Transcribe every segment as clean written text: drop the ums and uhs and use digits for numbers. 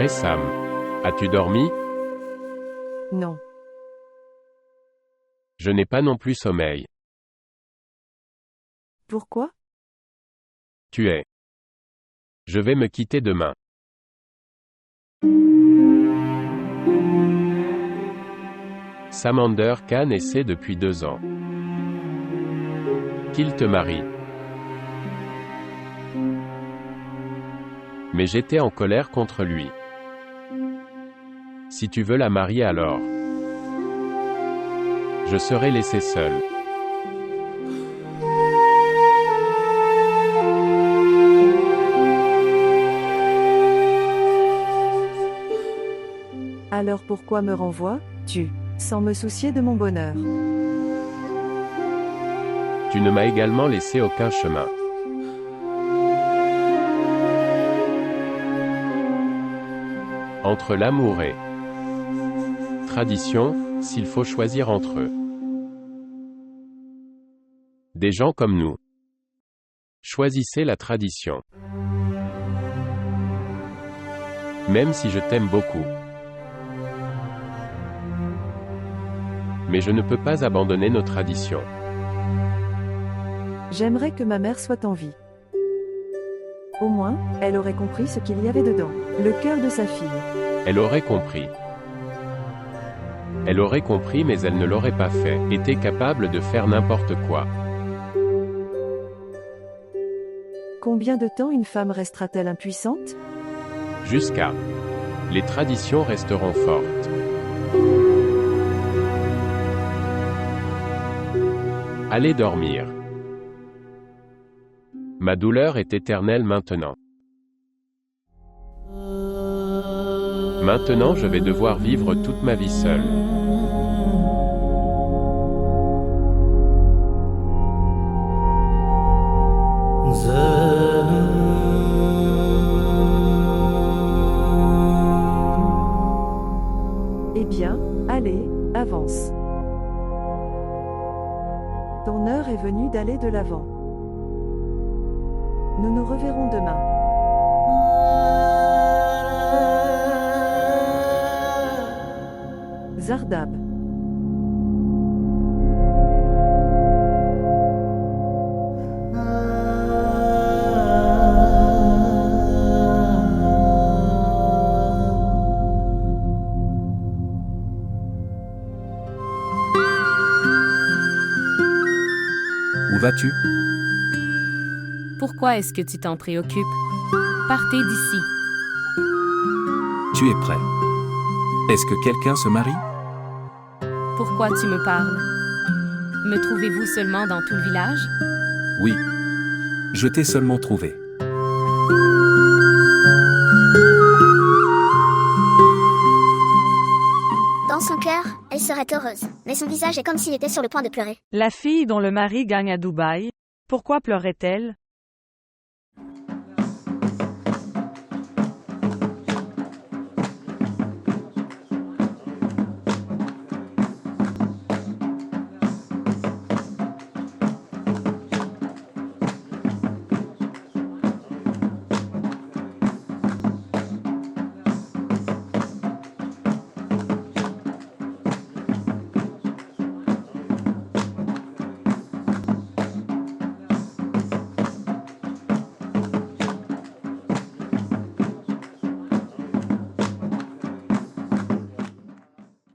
Ressam. As-tu dormi? Non. Je n'ai pas non plus sommeil. Pourquoi? Tu es. Je vais me quitter demain. Samander Khan essaie depuis 2 ans qu'il te marie. Mais j'étais en colère contre lui. Si tu veux la marier alors, je serai laissé seul. Alors pourquoi me renvoies-tu, sans me soucier de mon bonheur? Tu ne m'as également laissé aucun chemin. Entre l'amour et tradition, s'il faut choisir entre eux. Des gens comme nous. Choisissez la tradition. Même si je t'aime beaucoup. Mais je ne peux pas abandonner nos traditions. J'aimerais que ma mère soit en vie. Au moins, elle aurait compris ce qu'il y avait dedans. Le cœur de sa fille. Elle aurait compris. Elle aurait compris mais elle ne l'aurait pas fait. Était capable de faire n'importe quoi. Combien de temps une femme restera-t-elle impuissante? Jusqu'à. Les traditions resteront fortes. Allez dormir. Ma douleur est éternelle maintenant. Maintenant je vais devoir vivre toute ma vie seule. Eh bien, allez, avance. Ton heure est venue d'aller de l'avant. Nous nous reverrons demain. Zardab. Où vas-tu? Pourquoi est-ce que tu t'en préoccupes? Partez d'ici. Tu es prêt. Est-ce que quelqu'un se marie? Pourquoi tu me parles? Me trouvez-vous seulement dans tout le village? Oui. Je t'ai seulement trouvé. Dans son cœur, elle serait heureuse, mais son visage est comme s'il était sur le point de pleurer. La fille dont le mari gagne à Dubaï, pourquoi pleurait-elle?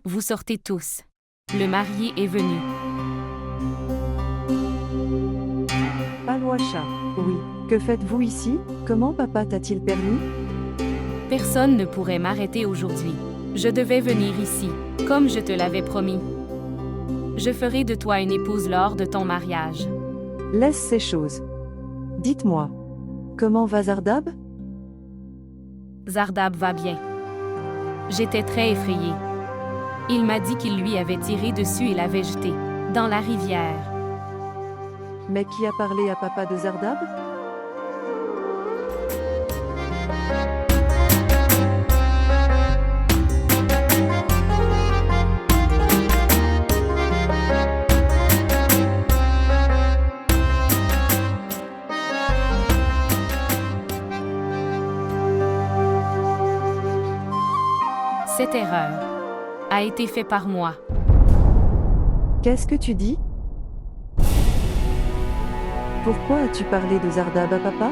Vous sortez tous. Le marié est venu. Al-Washa. Oui. Que faites-vous ici? Comment papa t'a-t-il permis? Personne ne pourrait m'arrêter aujourd'hui. Je devais venir ici, comme je te l'avais promis. Je ferai de toi une épouse lors de ton mariage. Laisse ces choses. Dites-moi. Comment va Zardab? Zardab va bien. J'étais très effrayée. Il m'a dit qu'il lui avait tiré dessus et l'avait jeté dans la rivière. Mais qui a parlé à papa de Zardab? Cette erreur a été faite par moi. Qu'est-ce que tu dis? Pourquoi as-tu parlé de Zardab à papa?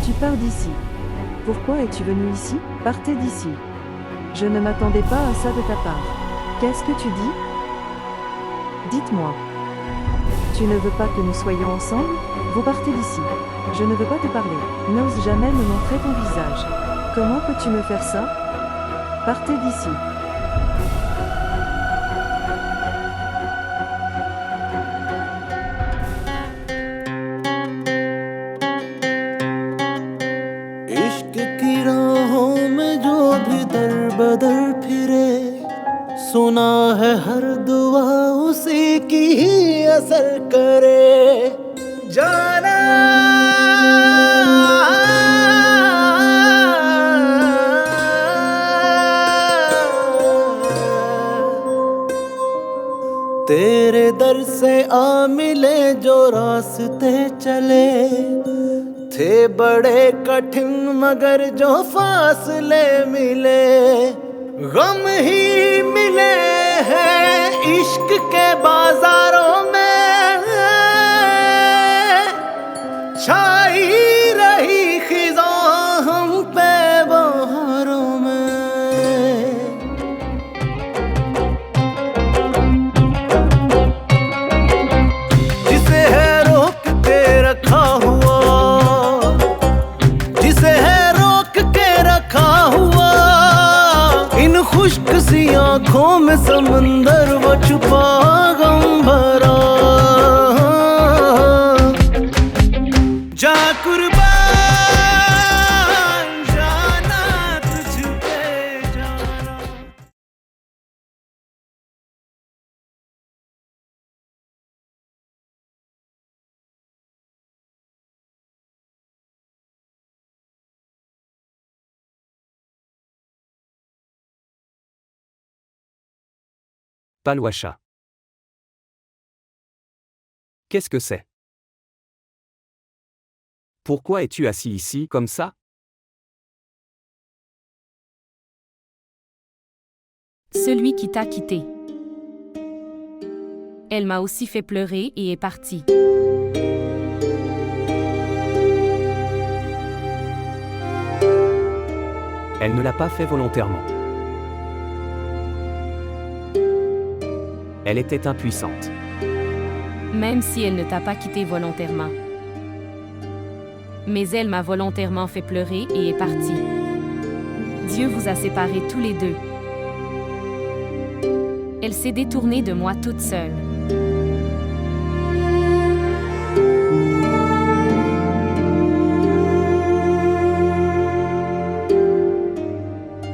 Tu pars d'ici. Pourquoi es-tu venu ici? Partez d'ici. Je ne m'attendais pas à ça de ta part. Qu'est-ce que tu dis? Dites-moi. Tu ne veux pas que nous soyons ensemble? Vous partez d'ici. Je ne veux pas te parler. N'ose jamais me montrer ton visage. Comment peux-tu me faire ça? Partez d'ici. इश्क की राहों में जो भी दर बदर फिरे, सुना है हर दुआ उसी की ही असर करे। जाना तेरे दर से आ मिले जो रास्ते चले, थे बड़े कठिन मगर जो फासले मिले, गम ही मिले हैं इश्क के बाजारों में, छाई रही खिज़ां हम पे बहारों में। जिसे है रोक के रखा हुआ, जिसे है रोक के रखा हुआ, इन खुश्क सी आंखों में समंदर वो छुपा गम भरा। जा कुर्बान जाना तुझ पे जाना। Palwacha. Qu'est-ce que c'est? Pourquoi es-tu assis ici comme ça? Celui qui t'a quitté. Elle m'a aussi fait pleurer et est partie. Elle ne l'a pas fait volontairement. Elle était impuissante. Même si elle ne t'a pas quitté volontairement. Mais elle m'a volontairement fait pleurer et est partie. Dieu vous a séparés tous les deux. Elle s'est détournée de moi toute seule.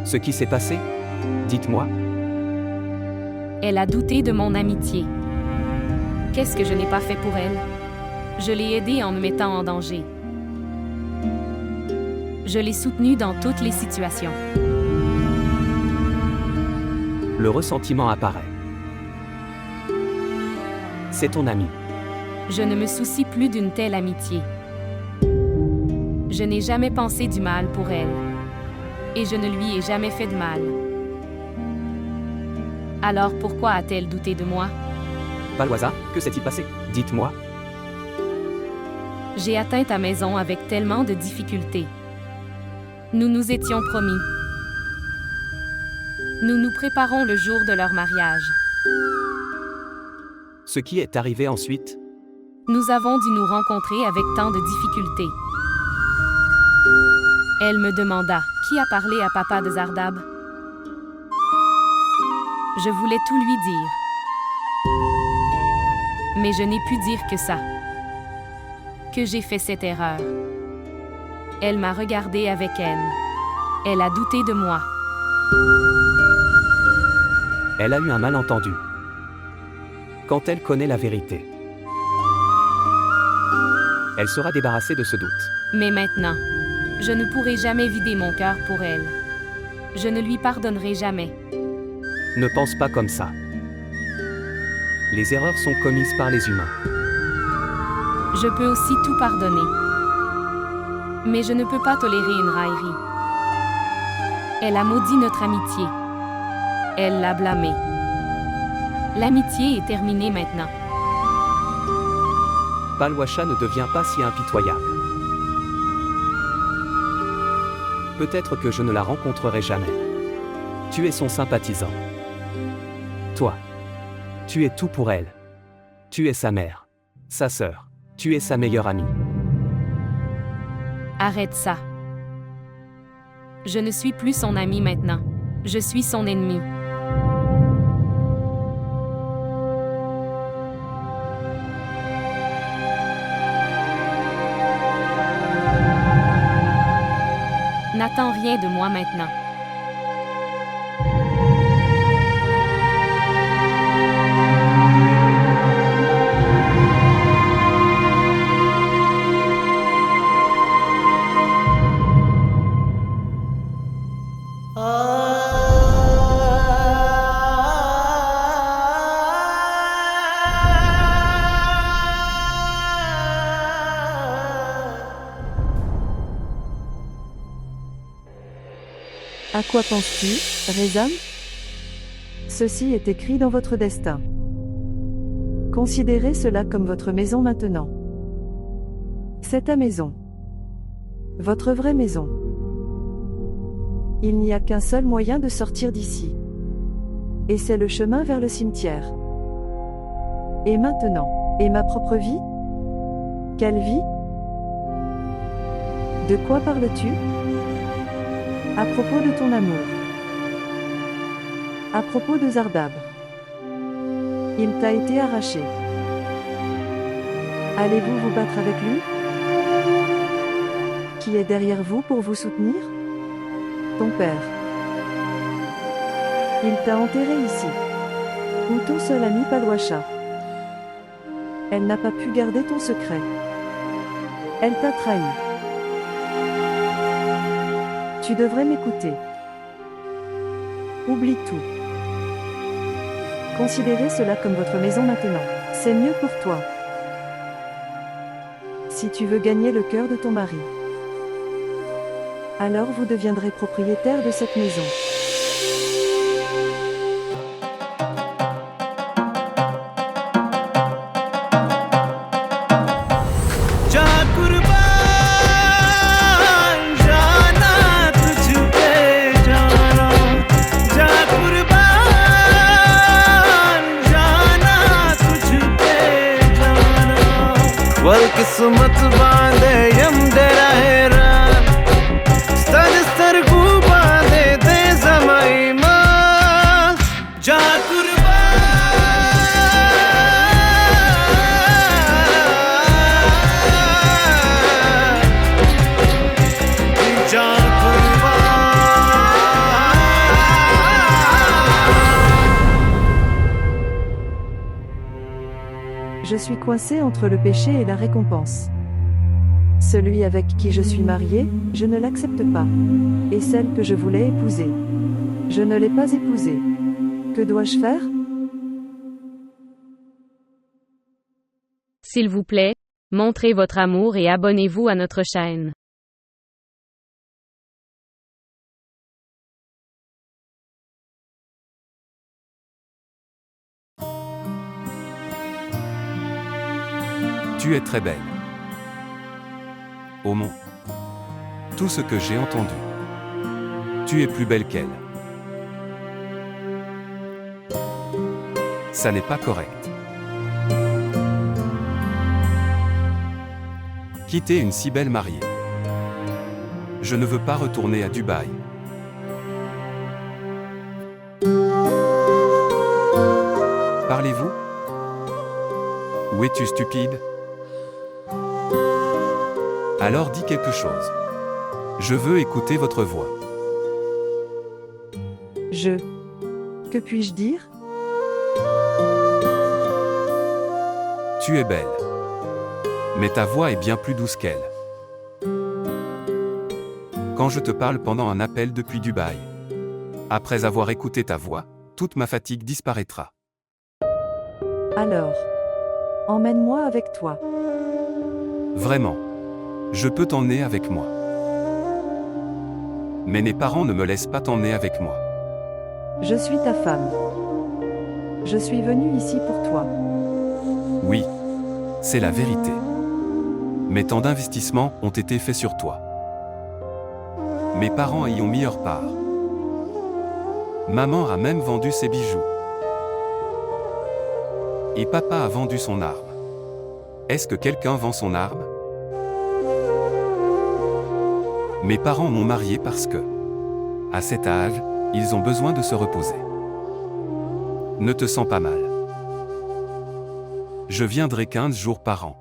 Ce qui s'est passé? Dites-moi. Elle a douté de mon amitié. Qu'est-ce que je n'ai pas fait pour elle? Je l'ai aidée en me mettant en danger. Je l'ai soutenue dans toutes les situations. Le ressentiment apparaît. C'est ton ami. Je ne me soucie plus d'une telle amitié. Je n'ai jamais pensé du mal pour elle. Et je ne lui ai jamais fait de mal. Alors pourquoi a-t-elle douté de moi? Palwacha, que s'est-il passé? Dites-moi. J'ai atteint ta maison avec tellement de difficultés. Nous nous étions promis. Nous nous préparons le jour de leur mariage. Ce qui est arrivé ensuite? Nous avons dû nous rencontrer avec tant de difficultés. Elle me demanda, qui a parlé à papa de Zardab? Je voulais tout lui dire. Mais je n'ai pu dire que ça. Que j'ai fait cette erreur. Elle m'a regardé avec haine. Elle a douté de moi. Elle a eu un malentendu. Quand elle connaît la vérité, elle sera débarrassée de ce doute. Mais maintenant, je ne pourrai jamais vider mon cœur pour elle. Je ne lui pardonnerai jamais. Ne pense pas comme ça. Les erreurs sont commises par les humains. Je peux aussi tout pardonner. Mais je ne peux pas tolérer une raillerie. Elle a maudit notre amitié. Elle l'a blâmée. L'amitié est terminée maintenant. Palwasha ne devient pas si impitoyable. Peut-être que je ne la rencontrerai jamais. Tu es son sympathisant. Toi. Tu es tout pour elle. Tu es sa mère. Sa sœur. Tu es sa meilleure amie. Arrête ça. Je ne suis plus son ami maintenant. Je suis son ennemi. N'attends rien de moi maintenant. À quoi penses-tu, Rezam? Ceci est écrit dans votre destin. Considérez cela comme votre maison maintenant. C'est ta maison. Votre vraie maison. Il n'y a qu'un seul moyen de sortir d'ici. Et c'est le chemin vers le cimetière. Et maintenant, et ma propre vie? Quelle vie? De quoi parles-tu? À propos de ton amour. À propos de Zardab. Il t'a été arraché. Allez-vous vous battre avec lui? Qui est derrière vous pour vous soutenir? Ton père. Il t'a enterré ici. Ou ton seul ami Palwasha. Elle n'a pas pu garder ton secret. Elle t'a trahi. Tu devrais m'écouter. Oublie tout. Considérez cela comme votre maison maintenant. C'est mieux pour toi. Si tu veux gagner le cœur de ton mari, alors vous deviendrez propriétaire de cette maison. किस्मत बांधे यम डेरा हैरान स्तर स्तर को बांधे दे जमाई मां जा कुर्बान जा Je suis coincé entre le péché et la récompense. Celui avec qui je suis marié, je ne l'accepte pas. Et celle que je voulais épouser, je ne l'ai pas épousée. Que dois-je faire? S'il vous plaît, montrez votre amour et abonnez-vous à notre chaîne. Tu es très belle. Au monde. Tout ce que j'ai entendu. Tu es plus belle qu'elle. Ça n'est pas correct. Quitter une si belle mariée. Je ne veux pas retourner à Dubaï. Parlez-vous? Ou es-tu stupide? Alors dis quelque chose. Je veux écouter votre voix. Que puis-je dire? Tu es belle. Mais ta voix est bien plus douce qu'elle. Quand je te parle pendant un appel depuis Dubaï, après avoir écouté ta voix, toute ma fatigue disparaîtra. Alors, emmène-moi avec toi. Vraiment. Je peux t'emmener avec moi. Mais mes parents ne me laissent pas t'emmener avec moi. Je suis ta femme. Je suis venue ici pour toi. Oui, c'est la vérité. Mais tant d'investissements ont été faits sur toi. Mes parents y ont mis leur part. Maman a même vendu ses bijoux. Et papa a vendu son arme. Est-ce que quelqu'un vend son arme? Mes parents m'ont marié parce que, à cet âge, ils ont besoin de se reposer. Ne te sens pas mal. Je viendrai 15 jours par an.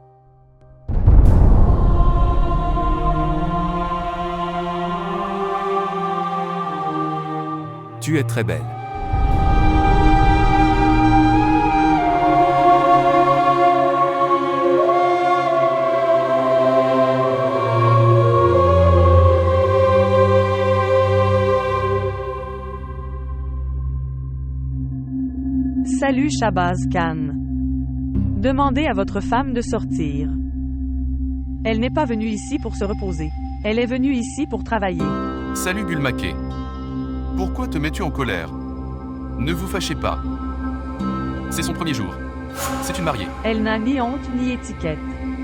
Tu es très belle. Salut Shahbaz Khan. Demandez à votre femme de sortir. Elle n'est pas venue ici pour se reposer. Elle est venue ici pour travailler. Salut Gulmaké. Pourquoi te mets-tu en colère? Ne vous fâchez pas. C'est son premier jour. C'est une mariée. Elle n'a ni honte ni étiquette.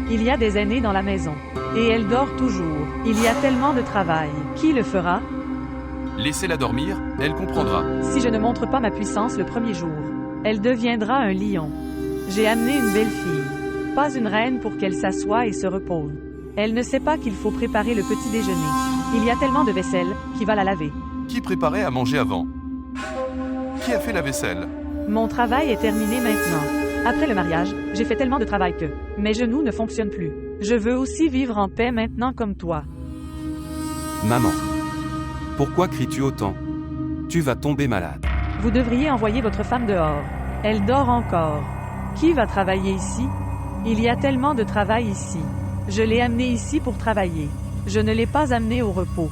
Il y a des aînés dans la maison. Et elle dort toujours. Il y a tellement de travail. Qui le fera? Laissez-la dormir, elle comprendra. Si je ne montre pas ma puissance le premier jour, elle deviendra un lion. J'ai amené une belle fille. Pas une reine pour qu'elle s'assoie et se repose. Elle ne sait pas qu'il faut préparer le petit déjeuner. Il y a tellement de vaisselle, qui va la laver. Qui préparait à manger avant? Qui a fait la vaisselle? Mon travail est terminé maintenant. Après le mariage, j'ai fait tellement de travail que mes genoux ne fonctionnent plus. Je veux aussi vivre en paix maintenant comme toi. Maman. Pourquoi cries-tu autant? Tu vas tomber malade. Vous devriez envoyer votre femme dehors. Elle dort encore. Qui va travailler ici? Il y a tellement de travail ici. Je l'ai amenée ici pour travailler. Je ne l'ai pas amenée au repos.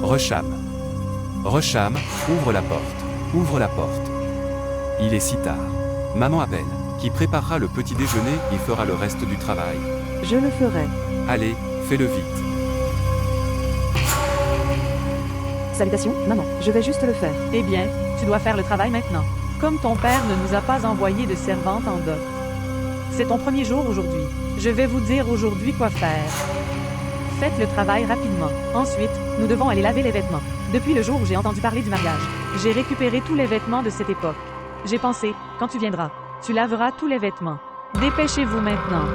Resham. Resham, ouvre la porte. Ouvre la porte. Il est si tard. Maman appelle. Qui préparera le petit déjeuner et fera le reste du travail. Je le ferai. Allez, fais-le vite. Salutations, maman. Je vais juste le faire. Eh bien, tu dois faire le travail maintenant. Comme ton père ne nous a pas envoyé de servante en dot. C'est ton premier jour aujourd'hui. Je vais vous dire aujourd'hui quoi faire. Faites le travail rapidement. Ensuite, nous devons aller laver les vêtements. Depuis le jour où j'ai entendu parler du mariage, j'ai récupéré tous les vêtements de cette époque. J'ai pensé, quand tu viendras, tu laveras tous les vêtements. Dépêchez-vous maintenant.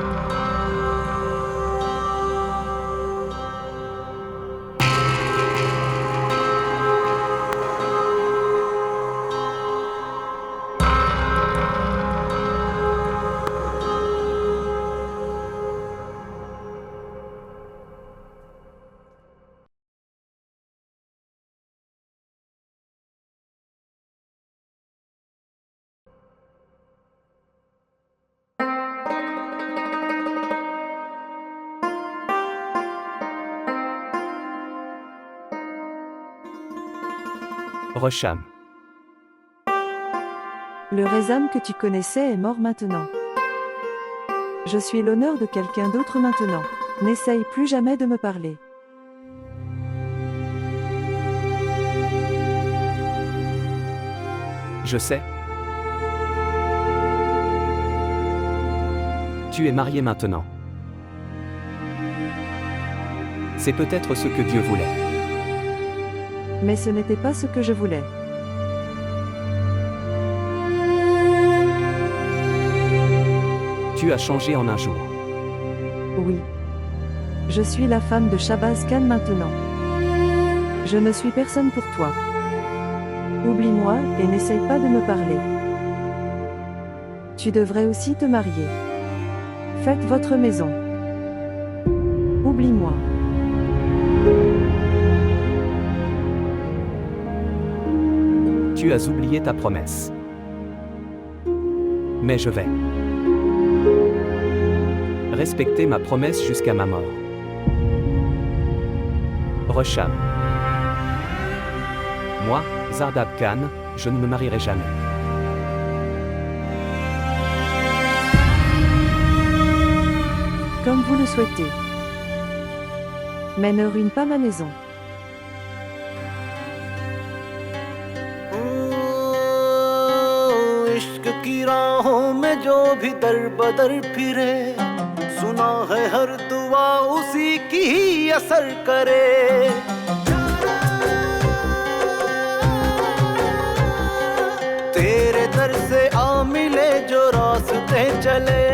Resham. Le Rezam que tu connaissais est mort maintenant. Je suis l'honneur de quelqu'un d'autre maintenant. N'essaye plus jamais de me parler. Je sais. Tu es marié maintenant. C'est peut-être ce que Dieu voulait. Mais ce n'était pas ce que je voulais. Tu as changé en un jour. Oui. Je suis la femme de Shahbaz Khan maintenant. Je ne suis personne pour toi. Oublie-moi et n'essaye pas de me parler. Tu devrais aussi te marier. Faites votre maison. Oublie-moi. Tu as oublié ta promesse. Mais je vais respecter ma promesse jusqu'à ma mort. Resham. Moi, Zardab Khan, je ne me marierai jamais. Comme vous le souhaitez. Mais ne ruine pas ma maison. इश्क की राहों में जो भी दर बदर फिरे, सुना है हर दुआ उसी की ही असर करे। तेरे दर से आ मिले जो रास्ते चले,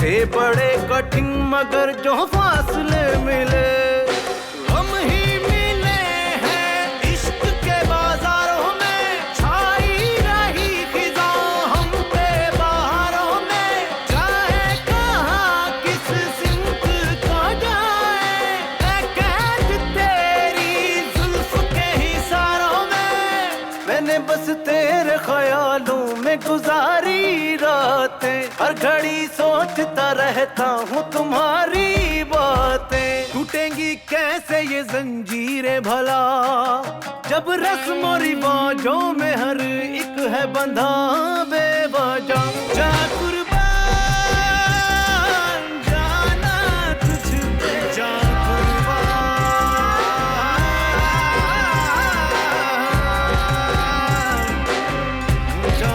थे बड़े कठिन मगर जो फासले मिले। हम ही मिले हैं इश्क के बाजारों में, छाई रही खिजा हम पे बहारों में। चाहे कहाँ किस सिमत का जाए, ऐ कैद तेरी जुल्फ के हिसारों में। मैंने बस तेरे ख्यालों में गुजारी रातें, हर घड़ी सोचता रहता हूँ तुम्हारी बातें। टूटेंगी कैसे ये जंजीरें भला, जब रस्म और रिवाजों में हर एक है बंधा बेवजह। जा कुर्बान जाना तुझ पे, जा कुर्बान जा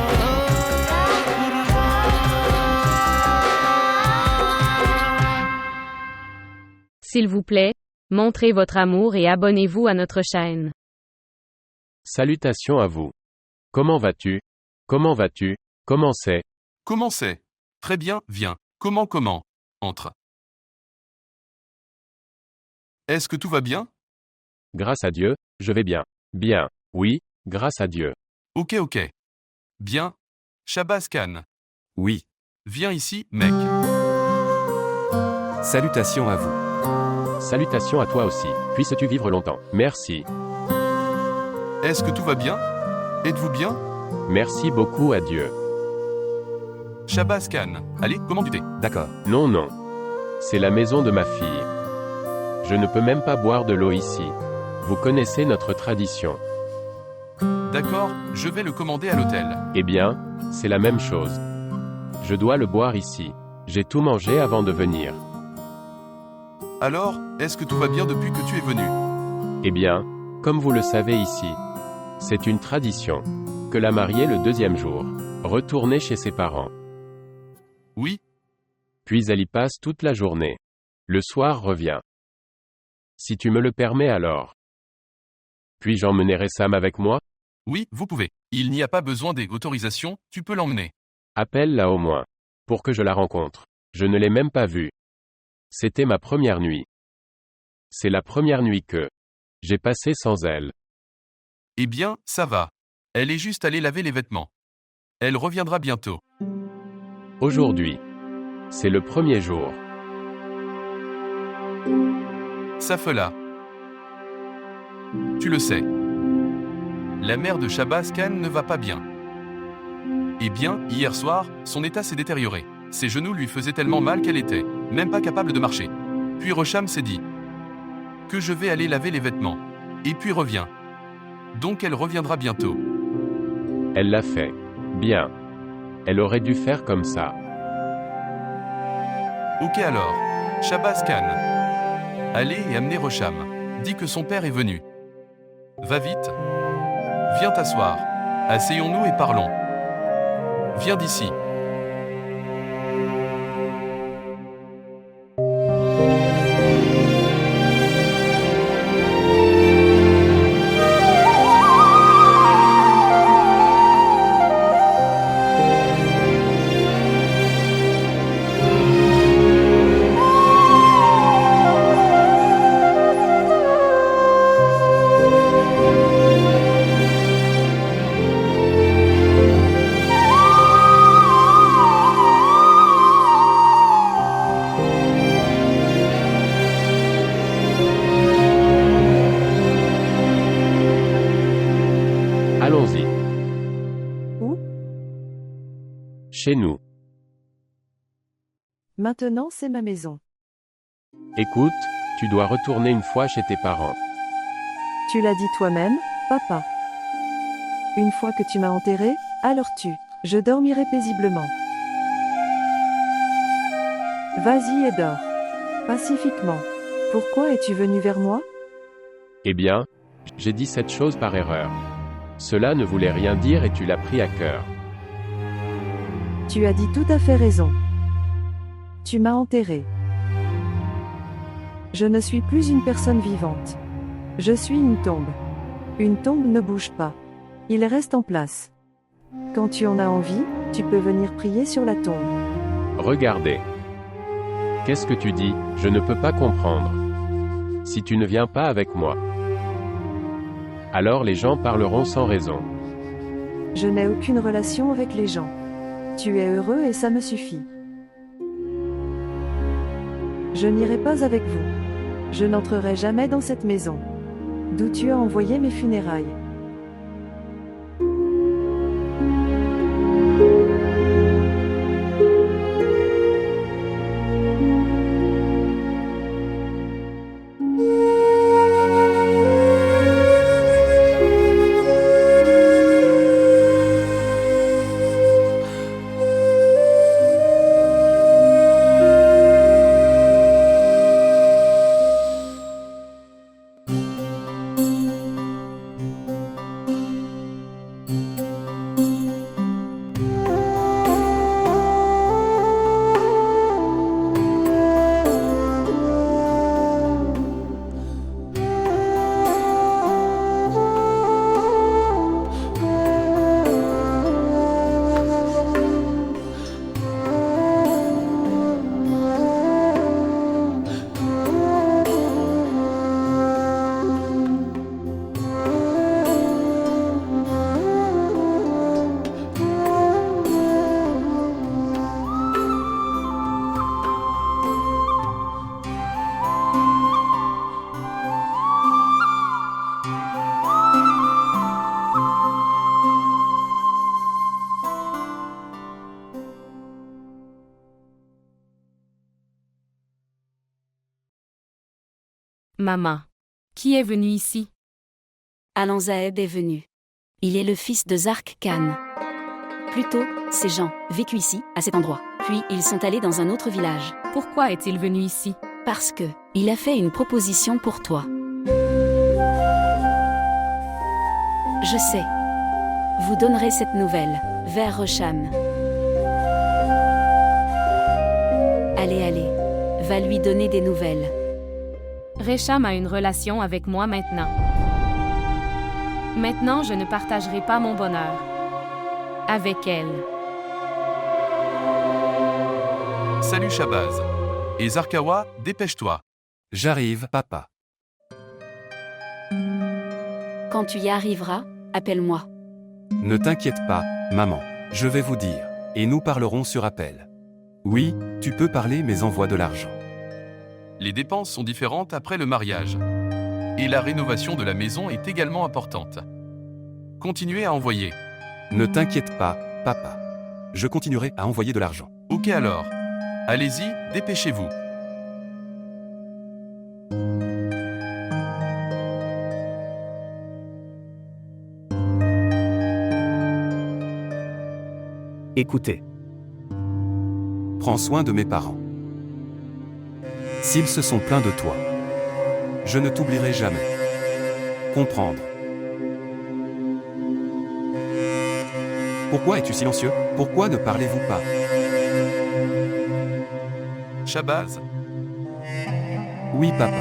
S'il vous plaît, montrez votre amour et abonnez-vous à notre chaîne. Salutations à vous. Comment vas-tu? Comment vas-tu? Comment c'est? Comment c'est? Très bien, viens. Comment? Entre. Est-ce que tout va bien? Grâce à Dieu, je vais bien. Bien. Oui, grâce à Dieu. Ok. Bien. Shabazz Khan. Oui. Viens ici, mec. Salutations à vous. Salutations à toi aussi. Puisses-tu vivre longtemps. Merci. Est-ce que tout va bien? Êtes-vous bien? Merci beaucoup à Dieu. Shabazz Khan. Allez, comment tu t'es? D'accord. Non. C'est la maison de ma fille. Je ne peux même pas boire de l'eau ici. Vous connaissez notre tradition. D'accord, je vais le commander à l'hôtel. Eh bien, c'est la même chose. Je dois le boire ici. J'ai tout mangé avant de venir. Alors, est-ce que tout va bien depuis que tu es venu? Eh bien, comme vous le savez ici, c'est une tradition que la mariée le deuxième jour retourne chez ses parents. Oui, Puis elle y passe toute la journée. Le soir revient. Si tu me le permets alors. Puis j'emmènerai Sam avec moi? oui, vous pouvez. Il n'y a pas besoin d'autorisation, tu peux l'emmener. Appelle-la au moins. Pour que je la rencontre. Je ne l'ai même pas vue. C'était ma première nuit. C'est la première nuit que j'ai passée sans elle. Eh bien, ça va. Elle est juste allée laver les vêtements. Elle reviendra bientôt. Aujourd'hui. C'est le premier jour. Safela. Tu le sais. La mère de Shabazz Khan ne va pas bien. Eh bien, hier soir, son état s'est détérioré. Ses genoux lui faisaient tellement mal qu'elle était même pas capable de marcher. Puis Rosham s'est dit que je vais aller laver les vêtements. Et puis revient. Donc elle reviendra bientôt. Elle l'a fait. Bien. Elle aurait dû faire comme ça. Ok alors. Shabazz Khan. Allez et amenez Rosham. Dis que son père est venu. Va vite. Viens t'asseoir. Asseyons-nous et parlons. Viens d'ici. Allons-y. Où? Chez nous. Maintenant c'est ma maison. Écoute, tu dois retourner une fois chez tes parents. Tu l'as dit toi-même, papa. Une fois que tu m'as enterré, alors je dormirai paisiblement. Vas-y et dors. Pacifiquement. Pourquoi es-tu venu vers moi? Eh bien, j'ai dit cette chose par erreur. Cela ne voulait rien dire et tu l'as pris à cœur. Tu as dit tout à fait raison. Tu m'as enterré. Je ne suis plus une personne vivante. Je suis une tombe. Une tombe ne bouge pas. Il reste en place. Quand tu en as envie, tu peux venir prier sur la tombe. Regardez. Qu'est-ce que tu dis? Je ne peux pas comprendre. Si tu ne viens pas avec moi, alors les gens parleront sans raison. Je n'ai aucune relation avec les gens. Tu es heureux et ça me suffit. Je n'irai pas avec vous. Je n'entrerai jamais dans cette maison. D'où tu as envoyé mes funérailles. Maman. Qui est venu ici? Alan-Zaeb est venu. Il est le fils de Zark Khan. Plus tôt, ces gens vécu ici, à cet endroit. Puis ils sont allés dans un autre village. Pourquoi est-il venu ici? Parce que, il a fait une proposition pour toi. Je sais. Vous donnerez cette nouvelle, vers Rosham. Allez, va lui donner des nouvelles. Récham a une relation avec moi maintenant. Maintenant, je ne partagerai pas mon bonheur avec elle. Salut Shabazz. Et Zarkawa, dépêche-toi. J'arrive, papa. Quand tu y arriveras, appelle-moi. Ne t'inquiète pas, maman. Je vais vous dire. Et nous parlerons sur appel. Oui, tu peux parler mais envoie de l'argent. Les dépenses sont différentes après le mariage. Et la rénovation de la maison est également importante. Continuez à envoyer. Ne t'inquiète pas, papa. Je continuerai à envoyer de l'argent. Ok alors. Allez-y, dépêchez-vous. Écoutez. Prends soin de mes parents. S'ils se sont plaints de toi, je ne t'oublierai jamais. Comprendre. Pourquoi es-tu silencieux? Pourquoi ne parlez-vous pas? Shabazz, Oui, papa.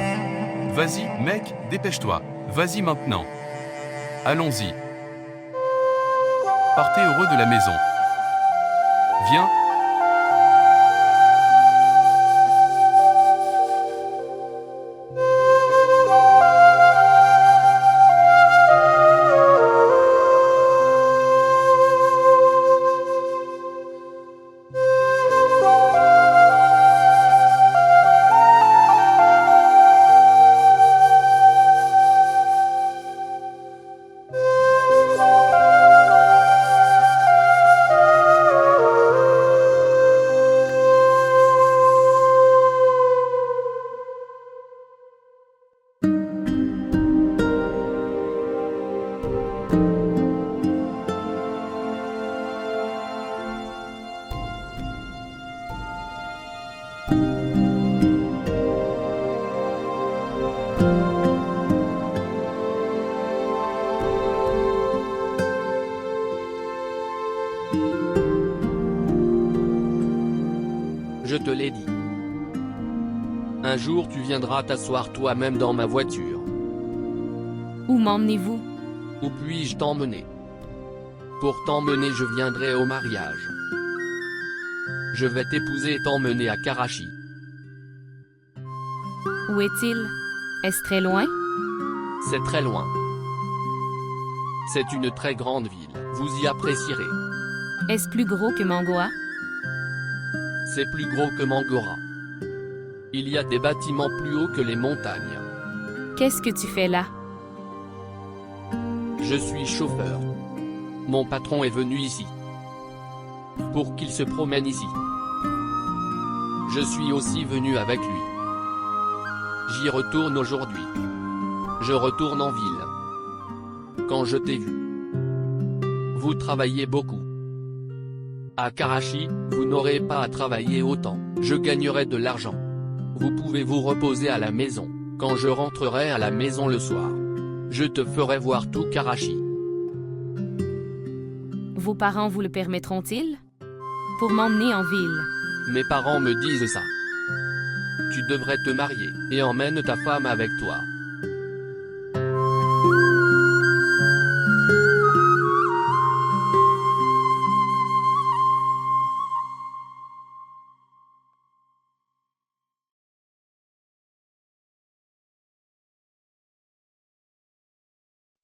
vas-y, mec, dépêche-toi. Vas-y maintenant. Allons-y. Partez heureux de la maison. Viens. Je te l'ai dit. Un jour tu viendras t'asseoir toi-même dans ma voiture. Où m'emmenez-vous? Où puis-je t'emmener? Pour t'emmener je viendrai au mariage. Je vais t'épouser et t'emmener à Karachi. Où est-il? Est-ce très loin? C'est très loin. C'est une très grande ville, vous y apprécierez. Est-ce plus gros que Mangoa? C'est plus gros que Mangora. Il y a des bâtiments plus hauts que les montagnes. Qu'est-ce que tu fais là? Je suis chauffeur. Mon patron est venu ici. Pour qu'il se promène ici. Je suis aussi venu avec lui. J'y retourne aujourd'hui. Je retourne en ville. Quand je t'ai vu. Vous travaillez beaucoup. À Karachi, vous n'aurez pas à travailler autant. Je gagnerai de l'argent. Vous pouvez vous reposer à la maison. Quand je rentrerai à la maison le soir, je te ferai voir tout Karachi. Vos parents vous le permettront-ils? Pour m'emmener en ville. Mes parents me disent ça. Tu devrais te marier, et emmène ta femme avec toi.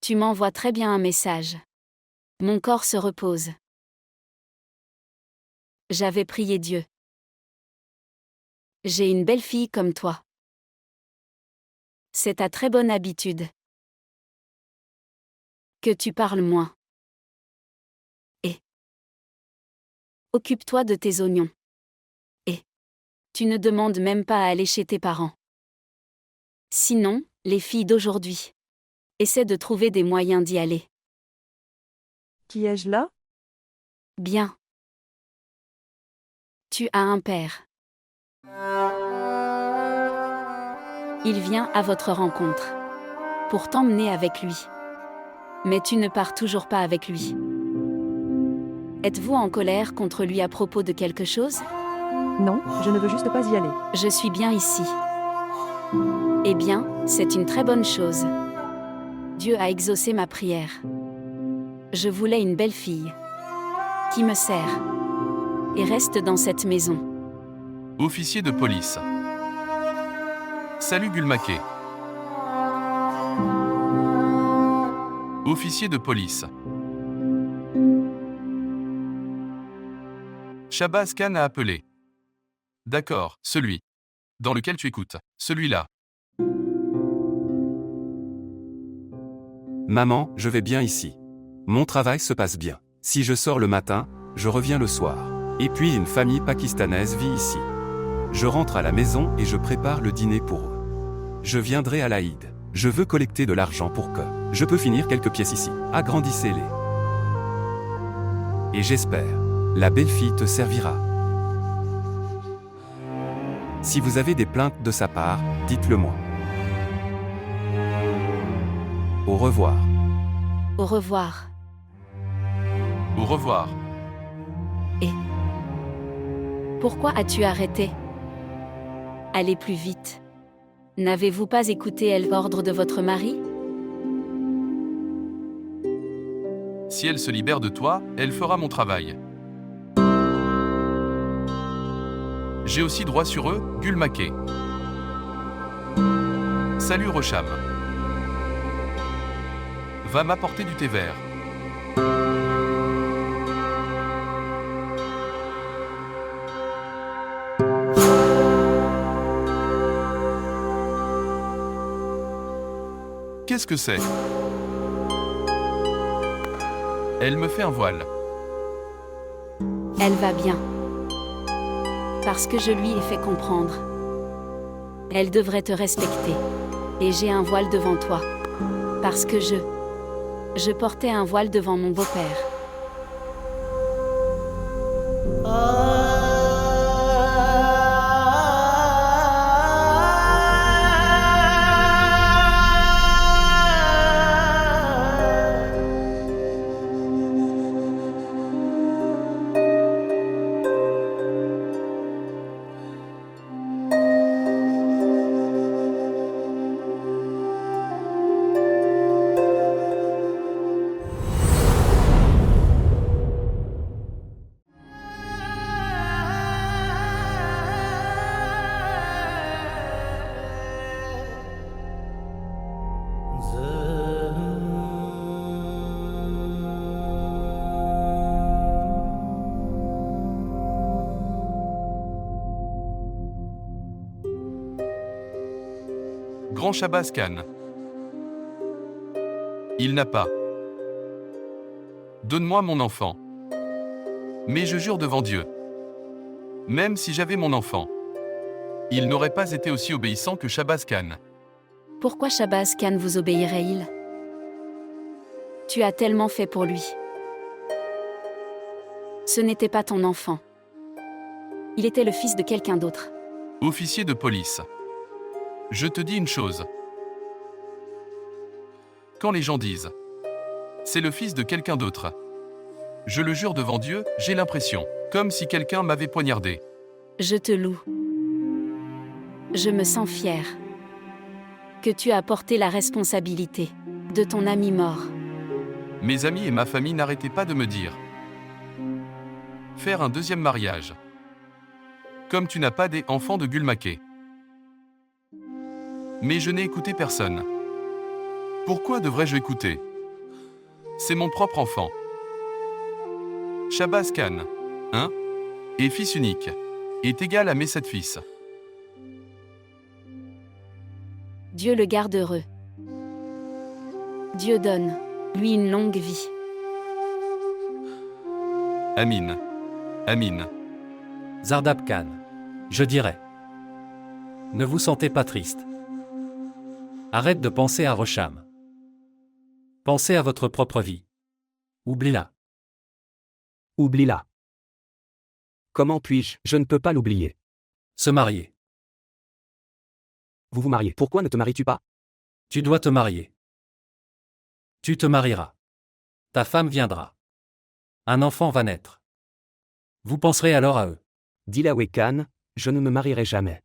Tu m'envoies très bien un message. Mon corps se repose. J'avais prié Dieu. J'ai une belle fille comme toi. C'est ta très bonne habitude. Que tu parles moins. Et occupe-toi de tes oignons. Et tu ne demandes même pas à aller chez tes parents. Sinon, les filles d'aujourd'hui. Essaie de trouver des moyens d'y aller. Qui ai-je là? Bien. Tu as un père. Il vient à votre rencontre. Pour t'emmener avec lui. Mais tu ne pars toujours pas avec lui. Êtes-vous en colère contre lui à propos de quelque chose? Non, je ne veux juste pas y aller. Je suis bien ici. Eh bien, c'est une très bonne chose. Dieu a exaucé ma prière. Je voulais une belle fille. Qui me sert. Et reste dans cette maison. Officier de police. Salut Gulmaké. Officier de police. Shabazz Khan a appelé. D'accord, celui. Dans lequel tu écoutes. Celui-là. Maman, je vais bien ici. Mon travail se passe bien. Si je sors le matin, je reviens le soir. Et puis une famille pakistanaise vit ici. Je rentre à la maison et je prépare le dîner pour eux. Je viendrai à l'Aïd. Je veux collecter de l'argent pour que je peux finir quelques pièces ici. Agrandissez-les. Et j'espère, la belle-fille te servira. Si vous avez des plaintes de sa part, dites-le moi. Au revoir. Au revoir. Au revoir. Et pourquoi as-tu arrêté? Allez plus vite. N'avez-vous pas écouté l'ordre de votre mari? Si elle se libère de toi, elle fera mon travail. J'ai aussi droit sur eux, Gulmaké. Salut Rocham. Va m'apporter du thé vert. Qu'est-ce que c'est? Elle me fait un voile. Elle va bien. Parce que je lui ai fait comprendre. Elle devrait te respecter. Et j'ai un voile devant toi. Parce que je portais un voile devant mon beau-père. grand Shabazz Khan. Il n'a pas. Donne-moi mon enfant. Mais je jure devant Dieu. Même si j'avais mon enfant, il n'aurait pas été aussi obéissant que Shabazz Khan. Pourquoi Shabazz Khan vous obéirait-il? Tu as tellement fait pour lui. Ce n'était pas ton enfant. Il était le fils de quelqu'un d'autre. Officier de police. Je te dis une chose. Quand les gens disent « c'est le fils de quelqu'un d'autre », je le jure devant Dieu, j'ai l'impression, comme si quelqu'un m'avait poignardé. Je te loue. Je me sens fière que tu as porté la responsabilité de ton ami mort. Mes amis et ma famille n'arrêtaient pas de me dire « faire un deuxième mariage. Comme tu n'as pas des enfants de Gulmaké. » Mais je n'ai écouté personne. Pourquoi devrais-je écouter? C'est mon propre enfant. Shabazz Khan, et fils unique, est égal à mes 7 fils. Dieu le garde heureux. Dieu donne, lui, une longue vie. Amin. Amin. Zardab Khan, je dirais. Ne vous sentez pas triste. Arrête de penser à Rosham. Pensez à votre propre vie. Oublie-la. Oublie-la. Comment puis-je? Je ne peux pas l'oublier. Se marier. Vous vous mariez. Pourquoi ne te maries-tu pas? Tu dois te marier. Tu te marieras. Ta femme viendra. Un enfant va naître. Vous penserez alors à eux. Dilawe Khan, je ne me marierai jamais.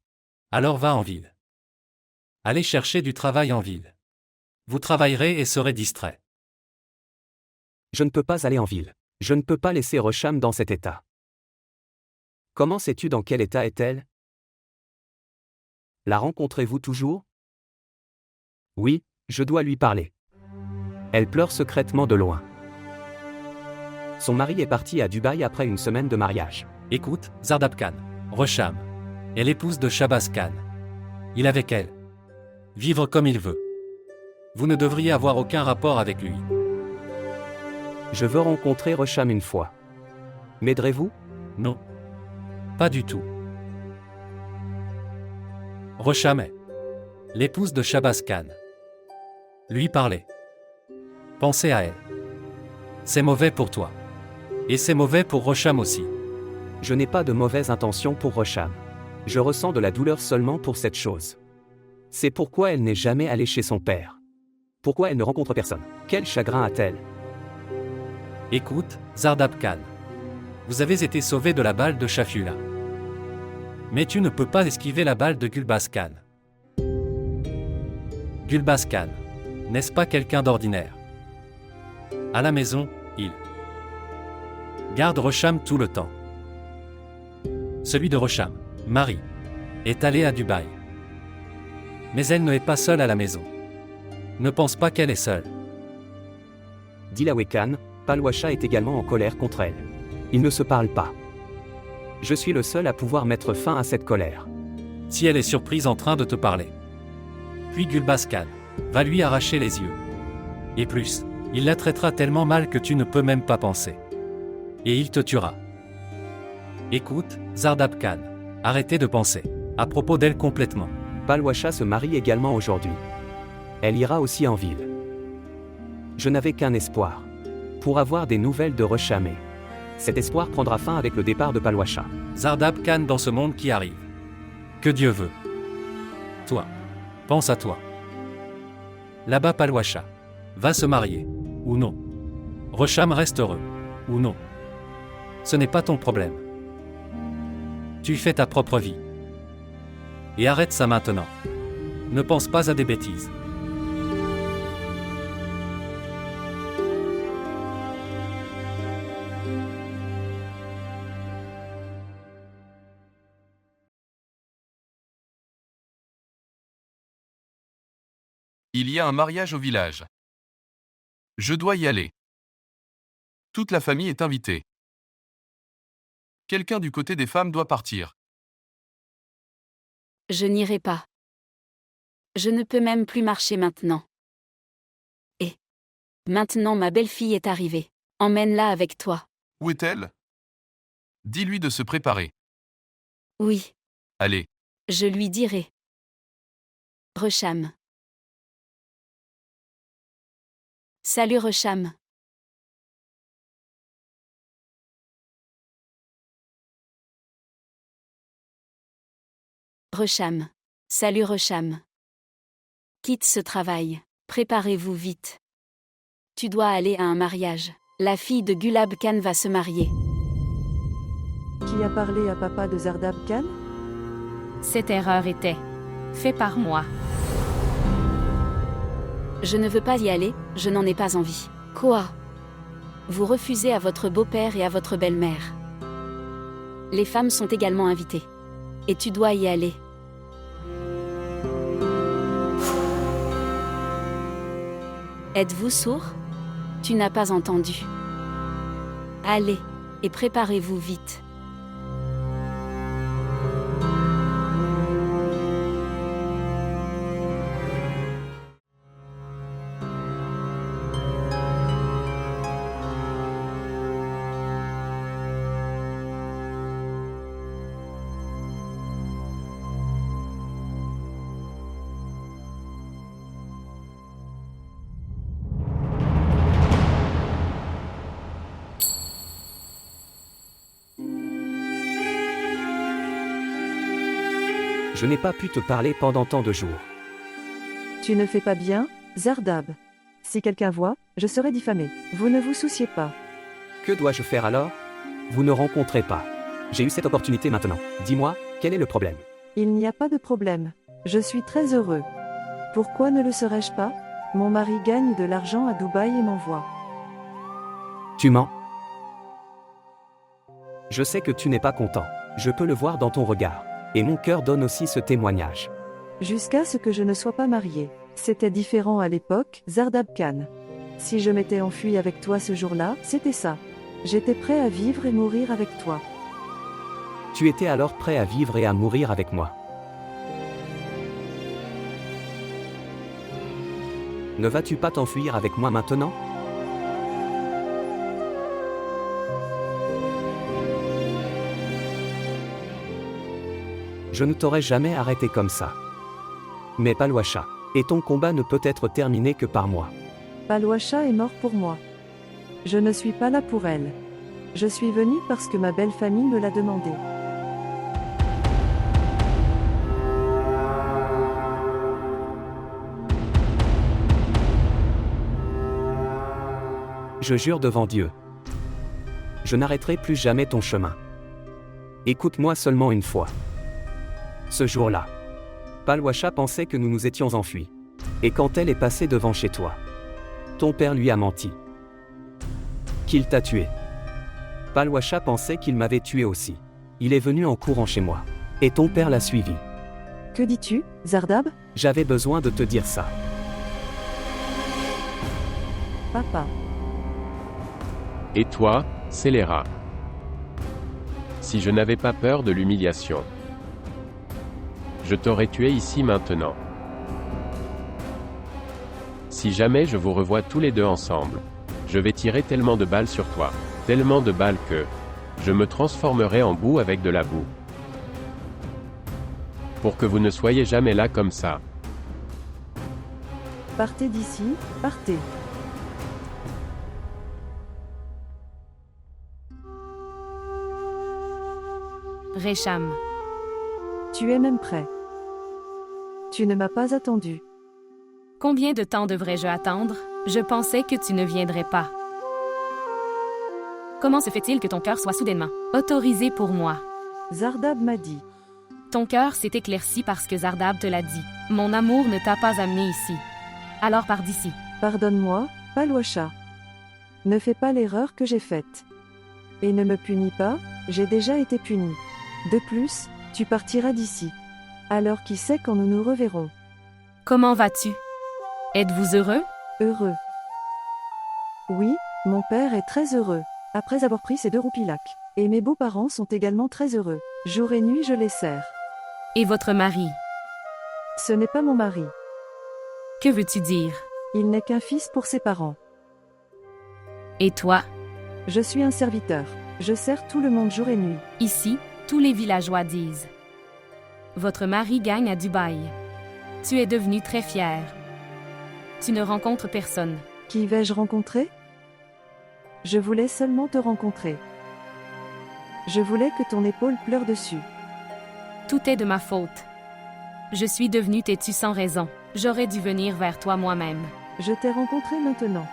Alors va en ville. Allez chercher du travail en ville. Vous travaillerez et serez distrait. Je ne peux pas aller en ville. Je ne peux pas laisser Rosham dans cet état. Comment sais-tu dans quel état est-elle? La rencontrez-vous toujours? Oui, je dois lui parler. Elle pleure secrètement de loin. Son mari est parti à Dubaï après une semaine de mariage. Écoute, Zardab Khan, Rosham est l'épouse de Shabazz Khan. Il est avec elle. Vivre comme il veut. Vous ne devriez avoir aucun rapport avec lui. Je veux rencontrer Rosham une fois. M'aiderez-vous? Non. Pas du tout. Rosham est l'épouse de Shabazz Khan. Lui parler. Pensez à elle. C'est mauvais pour toi. Et c'est mauvais pour Rosham aussi. Je n'ai pas de mauvaise intention pour Rosham. Je ressens de la douleur seulement pour cette chose. C'est pourquoi elle n'est jamais allée chez son père. Pourquoi elle ne rencontre personne? Quel chagrin a-t-elle? Écoute, Zardab Khan. Vous avez été sauvé de la balle de Shafula. Mais tu ne peux pas esquiver la balle de Gulbaz Khan. Gulbaz Khan, n'est-ce pas quelqu'un d'ordinaire? À la maison, il garde Rosham tout le temps. Celui de Rosham, Marie, est allé à Dubaï. Mais elle ne est pas seule à la maison. Ne pense pas qu'elle est seule. Dilawe Khan, Palwasha est également en colère contre elle. Ils ne se parlent pas. Je suis le seul à pouvoir mettre fin à cette colère. Si elle est surprise en train de te parler. Puis Gulbaz Khan va lui arracher les yeux. Et plus, il la traitera tellement mal que tu ne peux même pas penser. Et il te tuera. Écoute, Zardab Khan, arrêtez de penser à propos d'elle complètement. Palwasha se marie également aujourd'hui. Elle ira aussi en ville. Je n'avais qu'un espoir. Pour avoir des nouvelles de Rosham. Cet espoir prendra fin avec le départ de Palwasha. Zardab Khan dans ce monde qui arrive. Que Dieu veut. Toi. Pense à toi. Là-bas Palwasha va se marier. Ou non. Rosham reste heureux. Ou non. Ce n'est pas ton problème. Tu fais ta propre vie. Et arrête ça maintenant. Ne pense pas à des bêtises. Il y a un mariage au village. Je dois y aller. Toute la famille est invitée. Quelqu'un du côté des femmes doit partir. Je n'irai pas. Je ne peux même plus marcher maintenant. Et maintenant ma belle-fille est arrivée. Emmène-la avec toi. Où est-elle? Dis-lui de se préparer. Oui, Allez, je lui dirai. Resham. Salut Resham. Resham. Salut Resham. Quitte ce travail. Préparez-vous vite. Tu dois aller à un mariage. La fille de Gulab Khan va se marier. Qui a parlé à papa de Zardab Khan? Cette erreur était faite par moi. Je ne veux pas y aller, je n'en ai pas envie. Quoi? Vous refusez à votre beau-père et à votre belle-mère. Les femmes sont également invitées. Et tu dois y aller. Êtes-vous sourd? Tu n'as pas entendu. Allez, et préparez-vous vite. Je n'ai pas pu te parler pendant tant de jours. Tu ne fais pas bien, Zardab. Si quelqu'un voit, je serai diffamé. Vous ne vous souciez pas. Que dois-je faire alors? Vous ne rencontrez pas. J'ai eu cette opportunité maintenant. Dis-moi, quel est le problème? Il n'y a pas de problème. Je suis très heureux. Pourquoi ne le serais-je pas? Mon mari gagne de l'argent à Dubaï et m'envoie. Tu mens. Je sais que tu n'es pas content. Je peux le voir dans ton regard. Et mon cœur donne aussi ce témoignage. Jusqu'à ce que je ne sois pas mariée. C'était différent à l'époque, Zardab Khan. Si je m'étais enfui avec toi ce jour-là, c'était ça. J'étais prêt à vivre et mourir avec toi. Tu étais alors prêt à vivre et à mourir avec moi. Ne vas-tu pas t'enfuir avec moi maintenant? Je ne t'aurais jamais arrêté comme ça. Mais Palwasha, et ton combat ne peut être terminé que par moi. Palwasha est mort pour moi. Je ne suis pas là pour elle. Je suis venu parce que ma belle famille me l'a demandé. Je jure devant Dieu. Je n'arrêterai plus jamais ton chemin. Écoute-moi seulement une fois. Ce jour-là, Palwasha pensait que nous nous étions enfuis. Et quand elle est passée devant chez toi, ton père lui a menti. Qu'il t'a tué. Palwasha pensait qu'il m'avait tué aussi. Il est venu en courant chez moi. Et ton père l'a suivi. Que dis-tu, Zardab? J'avais besoin de te dire ça. Papa. Et toi, scélérat? Si je n'avais pas peur de l'humiliation, je t'aurais tué ici maintenant. Si jamais je vous revois tous les deux ensemble, je vais tirer tellement de balles sur toi, tellement de balles que je me transformerai en boue avec de la boue. Pour que vous ne soyez jamais là comme ça. Partez d'ici, partez. Resham. Tu es même prêt. Tu ne m'as pas attendu. Combien de temps devrais-je attendre? Je pensais que tu ne viendrais pas. Comment se fait-il que ton cœur soit soudainement autorisé pour moi? Zardab m'a dit. Ton cœur s'est éclairci parce que Zardab te l'a dit. Mon amour ne t'a pas amené ici. Alors pars d'ici. Pardonne-moi, Palwasha. Ne fais pas l'erreur que j'ai faite. Et ne me punis pas, j'ai déjà été puni. De plus, tu partiras d'ici. Alors qui sait quand nous nous reverrons? Comment vas-tu? Êtes-vous heureux? Heureux. Oui, mon père est très heureux. Après avoir pris ses 2 roupilacs. Et mes beaux-parents sont également très heureux. Jour et nuit je les sers. Et votre mari? Ce n'est pas mon mari. Que veux-tu dire? Il n'est qu'un fils pour ses parents. Et toi? Je suis un serviteur. Je sers tout le monde jour et nuit. Ici, tous les villageois disent. Votre mari gagne à Dubaï. Tu es devenu très fier. Tu ne rencontres personne. Qui vais-je rencontrer? Je voulais seulement te rencontrer. Je voulais que ton épaule pleure dessus. Tout est de ma faute. Je suis devenue têtue sans raison. J'aurais dû venir vers toi moi-même. Je t'ai rencontré maintenant.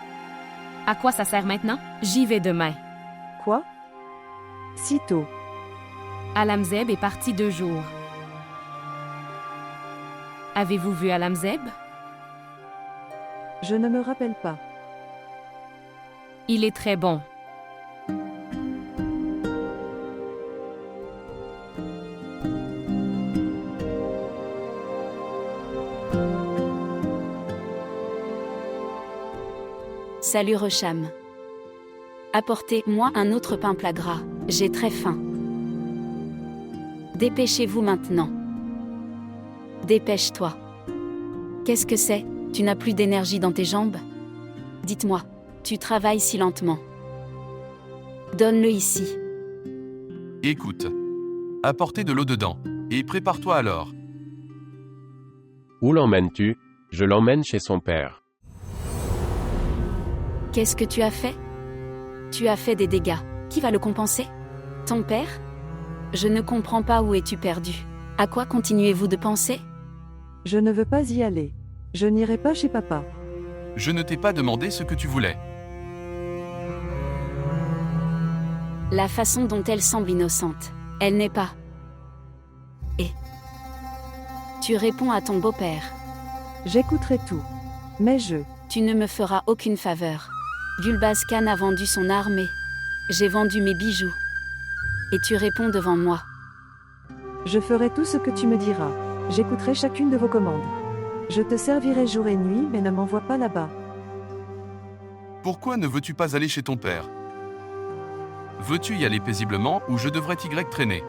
À quoi ça sert maintenant? J'y vais demain. Quoi? Si tôt. Alamzeb est parti 2 jours. Avez-vous vu Alamzeb? Je ne me rappelle pas. Il est très bon. Salut Recham. Apportez-moi un autre pain plat gras, j'ai très faim. Dépêchez-vous maintenant. Dépêche-toi. Qu'est-ce que c'est? Tu n'as plus d'énergie dans tes jambes? Dites-moi, tu travailles si lentement. Donne-le ici. Écoute. Apportez de l'eau dedans. Et prépare-toi alors. Où l'emmènes-tu? Je l'emmène chez son père. Qu'est-ce que tu as fait? Tu as fait des dégâts. Qui va le compenser? Ton père? Je ne comprends pas où es-tu perdu. À quoi continuez-vous de penser? Je ne veux pas y aller. Je n'irai pas chez papa. Je ne t'ai pas demandé ce que tu voulais. La façon dont elle semble innocente. Elle n'est pas. Et tu réponds à ton beau-père. J'écouterai tout. Mais Tu ne me feras aucune faveur. Gulbaz Khan a vendu son armée. J'ai vendu mes bijoux. Et tu réponds devant moi. Je ferai tout ce que tu me diras. J'écouterai chacune de vos commandes. Je te servirai jour et nuit, mais ne m'envoie pas là-bas. Pourquoi ne veux-tu pas aller chez ton père? Veux-tu y aller paisiblement ou je devrais t'y traîner?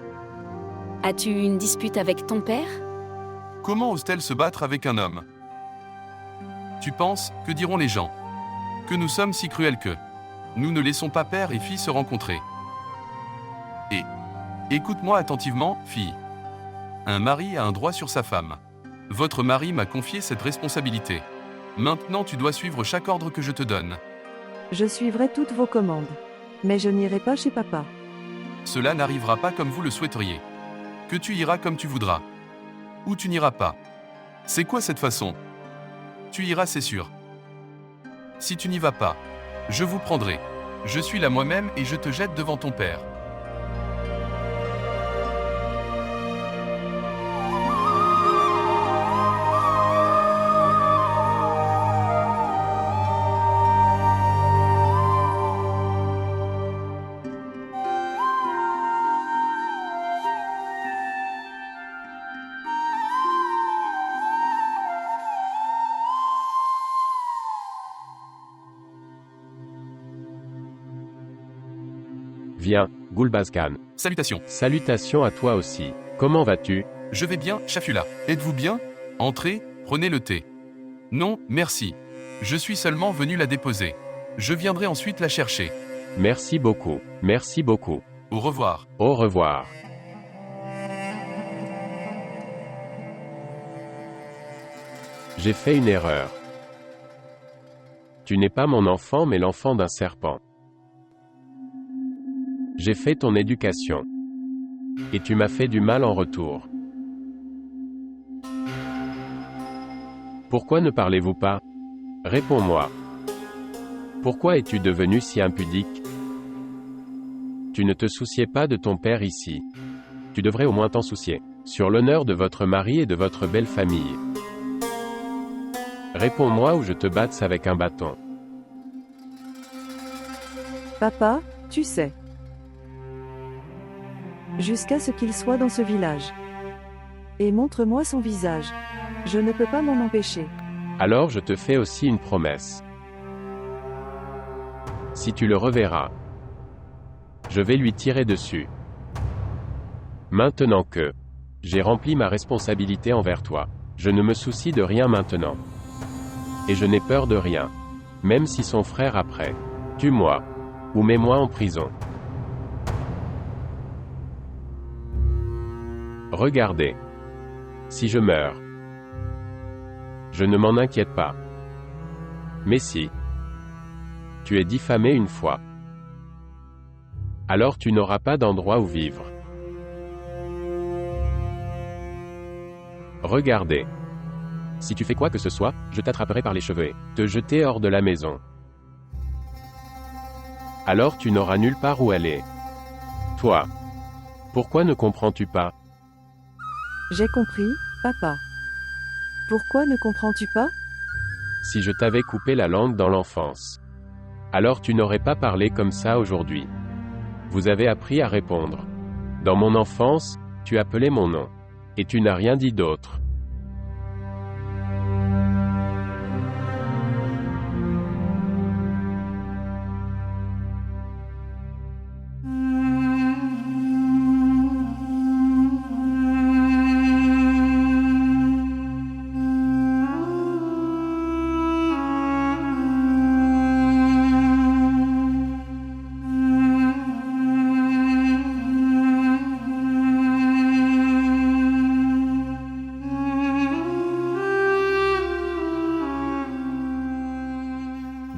As-tu eu une dispute avec ton père? Comment ose-t-elle se battre avec un homme? Tu penses, que diront les gens? Que nous sommes si cruels que nous ne laissons pas père et fille se rencontrer. Et écoute-moi attentivement, fille. Un mari a un droit sur sa femme. Votre mari m'a confié cette responsabilité. Maintenant tu dois suivre chaque ordre que je te donne. Je suivrai toutes vos commandes. Mais je n'irai pas chez papa. Cela n'arrivera pas comme vous le souhaiteriez. Que tu iras comme tu voudras. Ou tu n'iras pas. C'est quoi cette façon? Tu iras, c'est sûr. Si tu n'y vas pas, je vous prendrai. Je suis là moi-même et je te jette devant ton père. Viens, Gulbaz Khan. Salutations. Salutations à toi aussi. Comment vas-tu? Je vais bien, Shafula. Êtes-vous bien? Entrez, prenez le thé. Non, merci. Je suis seulement venu la déposer. Je viendrai ensuite la chercher. Merci beaucoup. Merci beaucoup. Au revoir. Au revoir. J'ai fait une erreur. Tu n'es pas mon enfant mais l'enfant d'un serpent. J'ai fait ton éducation. Et tu m'as fait du mal en retour. Pourquoi ne parlez-vous pas? Réponds-moi. Pourquoi es-tu devenu si impudique? Tu ne te souciais pas de ton père ici. Tu devrais au moins t'en soucier. Sur l'honneur de votre mari et de votre belle famille. Réponds-moi ou je te batte avec un bâton. Papa, tu sais. Jusqu'à ce qu'il soit dans ce village. Et montre-moi son visage. Je ne peux pas m'en empêcher. Alors je te fais aussi une promesse. Si tu le reverras, je vais lui tirer dessus. Maintenant que j'ai rempli ma responsabilité envers toi, je ne me soucie de rien maintenant. Et je n'ai peur de rien. Même si son frère après. Tue-moi. Ou mets-moi en prison. Regardez. Si je meurs. Je ne m'en inquiète pas. Mais si. Tu es diffamé une fois. Alors tu n'auras pas d'endroit où vivre. Regardez. Si tu fais quoi que ce soit, je t'attraperai par les cheveux et te jeter hors de la maison. Alors tu n'auras nulle part où aller. Toi. Pourquoi ne comprends-tu pas? J'ai compris, papa. Pourquoi ne comprends-tu pas? Si je t'avais coupé la langue dans l'enfance. Alors tu n'aurais pas parlé comme ça aujourd'hui. Vous avez appris à répondre. Dans mon enfance, tu appelais mon nom. Et tu n'as rien dit d'autre.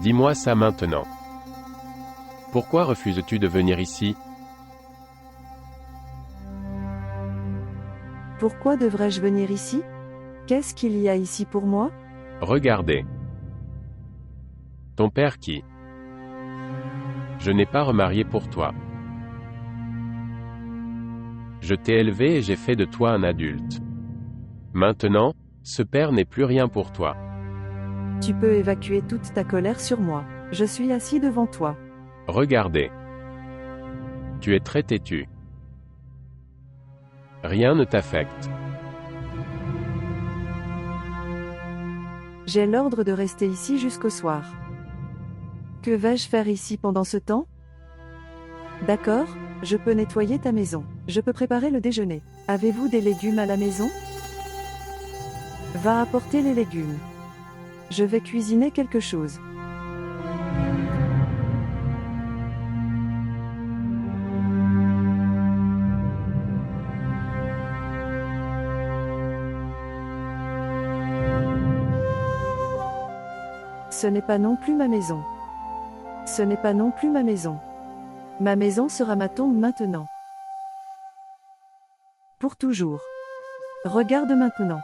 Dis-moi ça maintenant. Pourquoi refuses-tu de venir ici? Pourquoi devrais-je venir ici? Qu'est-ce qu'il y a ici pour moi? Regardez. Ton père qui? Je n'ai pas remarié pour toi. Je t'ai élevé et j'ai fait de toi un adulte. Maintenant, ce père n'est plus rien pour toi. Tu peux évacuer toute ta colère sur moi. Je suis assis devant toi. Regardez. Tu es très têtu. Rien ne t'affecte. J'ai l'ordre de rester ici jusqu'au soir. Que vais-je faire ici pendant ce temps? D'accord, je peux nettoyer ta maison. Je peux préparer le déjeuner. Avez-vous des légumes à la maison? Va apporter les légumes. Je vais cuisiner quelque chose. Ce n'est pas non plus ma maison. Ce n'est pas non plus ma maison. Ma maison sera ma tombe maintenant. Pour toujours. Regarde maintenant.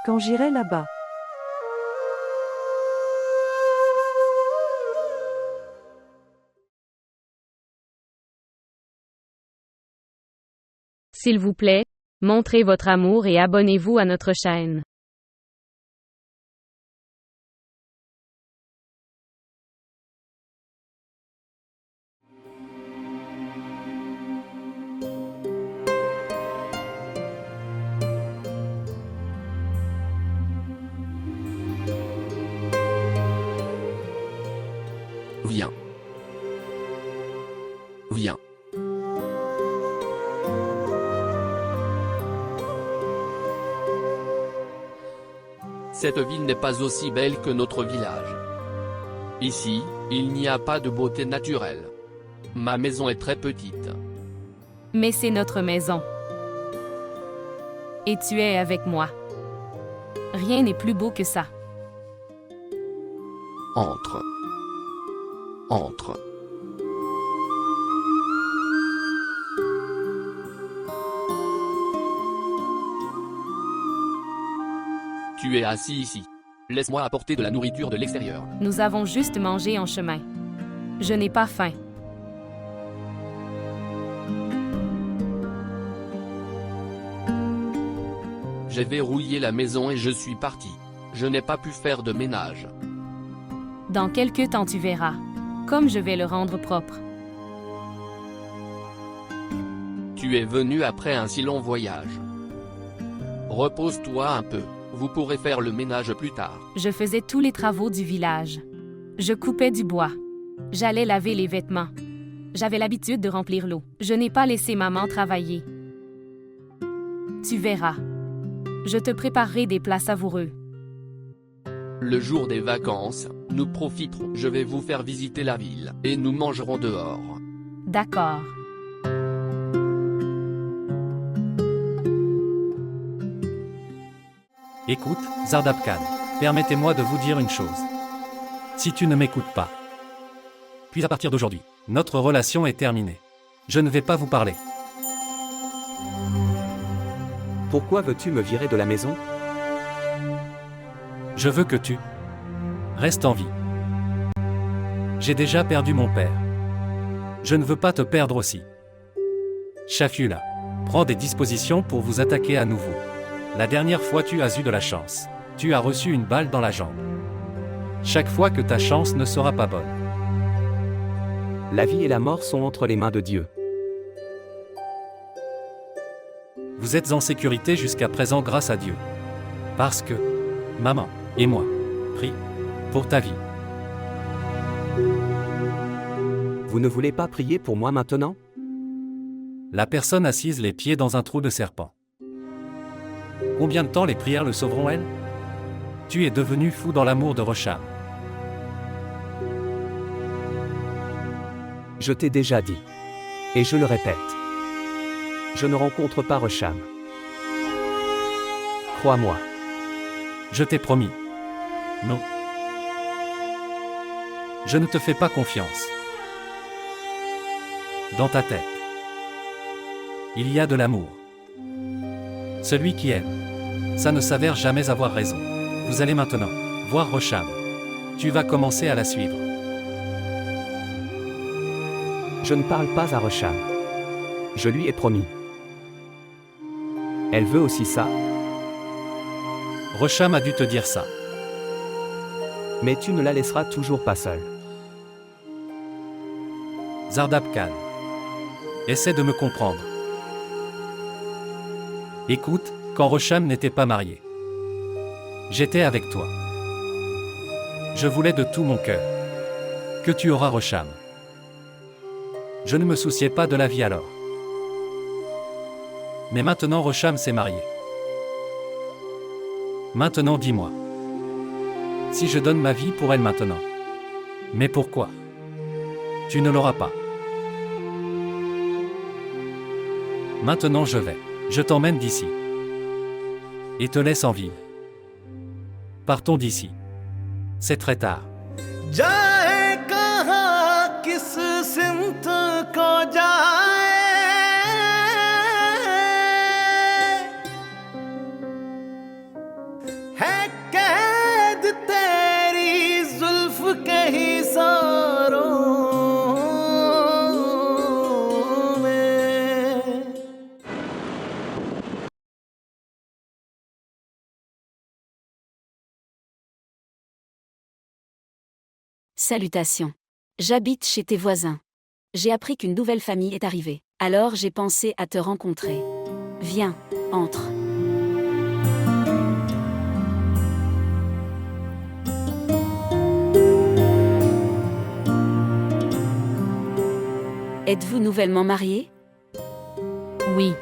Quand j'irai là-bas. S'il vous plaît, montrez votre amour et abonnez-vous à notre chaîne. Viens. Viens. Cette ville n'est pas aussi belle que notre village. Ici, il n'y a pas de beauté naturelle. Ma maison est très petite. Mais c'est notre maison. Et tu es avec moi. Rien n'est plus beau que ça. Entre. Entre. Tu es assis ici. Laisse-moi apporter de la nourriture de l'extérieur. Nous avons juste mangé en chemin. Je n'ai pas faim. J'ai verrouillé la maison et je suis parti. Je n'ai pas pu faire de ménage. Dans quelque temps tu verras. Comme je vais le rendre propre. Tu es venu après un si long voyage. Repose-toi un peu. Vous pourrez faire le ménage plus tard. Je faisais tous les travaux du village. Je coupais du bois. J'allais laver les vêtements. J'avais l'habitude de remplir l'eau. Je n'ai pas laissé maman travailler. Tu verras. Je te préparerai des plats savoureux. Le jour des vacances, nous profiterons. Je vais vous faire visiter la ville, et nous mangerons dehors. D'accord. Écoute, Zardab Khan, permettez-moi de vous dire une chose. Si tu ne m'écoutes pas, puis à partir d'aujourd'hui, notre relation est terminée. Je ne vais pas vous parler. Pourquoi veux-tu me virer de la maison? Je veux que tu restes en vie. J'ai déjà perdu mon père. Je ne veux pas te perdre aussi. Shafula, prends des dispositions pour vous attaquer à nouveau. La dernière fois tu as eu de la chance. Tu as reçu une balle dans la jambe. Chaque fois que ta chance ne sera pas bonne. La vie et la mort sont entre les mains de Dieu. Vous êtes en sécurité jusqu'à présent grâce à Dieu. Parce que maman et moi prient pour ta vie. Vous ne voulez pas prier pour moi maintenant? La personne assise les pieds dans un trou de serpent. Combien de temps les prières le sauveront-elles? Tu es devenu fou dans l'amour de Rosham. Je t'ai déjà dit. Et je le répète. Je ne rencontre pas Rosham. Crois-moi. Je t'ai promis. Non. Je ne te fais pas confiance. Dans ta tête, il y a de l'amour. Celui qui aime, ça ne s'avère jamais avoir raison. Vous allez maintenant voir Rosham. Tu vas commencer à la suivre. Je ne parle pas à Rosham. Je lui ai promis. Elle veut aussi ça. Rosham a dû te dire ça. Mais tu ne la laisseras toujours pas seule. Zardab Khan, essaie de me comprendre. Écoute, quand Rosham n'était pas marié, j'étais avec toi. Je voulais de tout mon cœur que tu auras Rosham. Je ne me souciais pas de la vie alors. Mais maintenant Rosham s'est marié. Maintenant dis-moi. Si je donne ma vie pour elle maintenant. Mais pourquoi? Tu ne l'auras pas. Maintenant je t'emmène d'ici. Et te laisse en vie. Partons d'ici. C'est très tard. जाए कहाँ किस सिमत को जाए है कैद तेरी जुल्फ के ही सारों में। Salutations. J'habite chez tes voisins. J'ai appris qu'une nouvelle famille est arrivée. Alors j'ai pensé à te rencontrer. Viens, entre. Êtes-vous nouvellement mariés? Oui.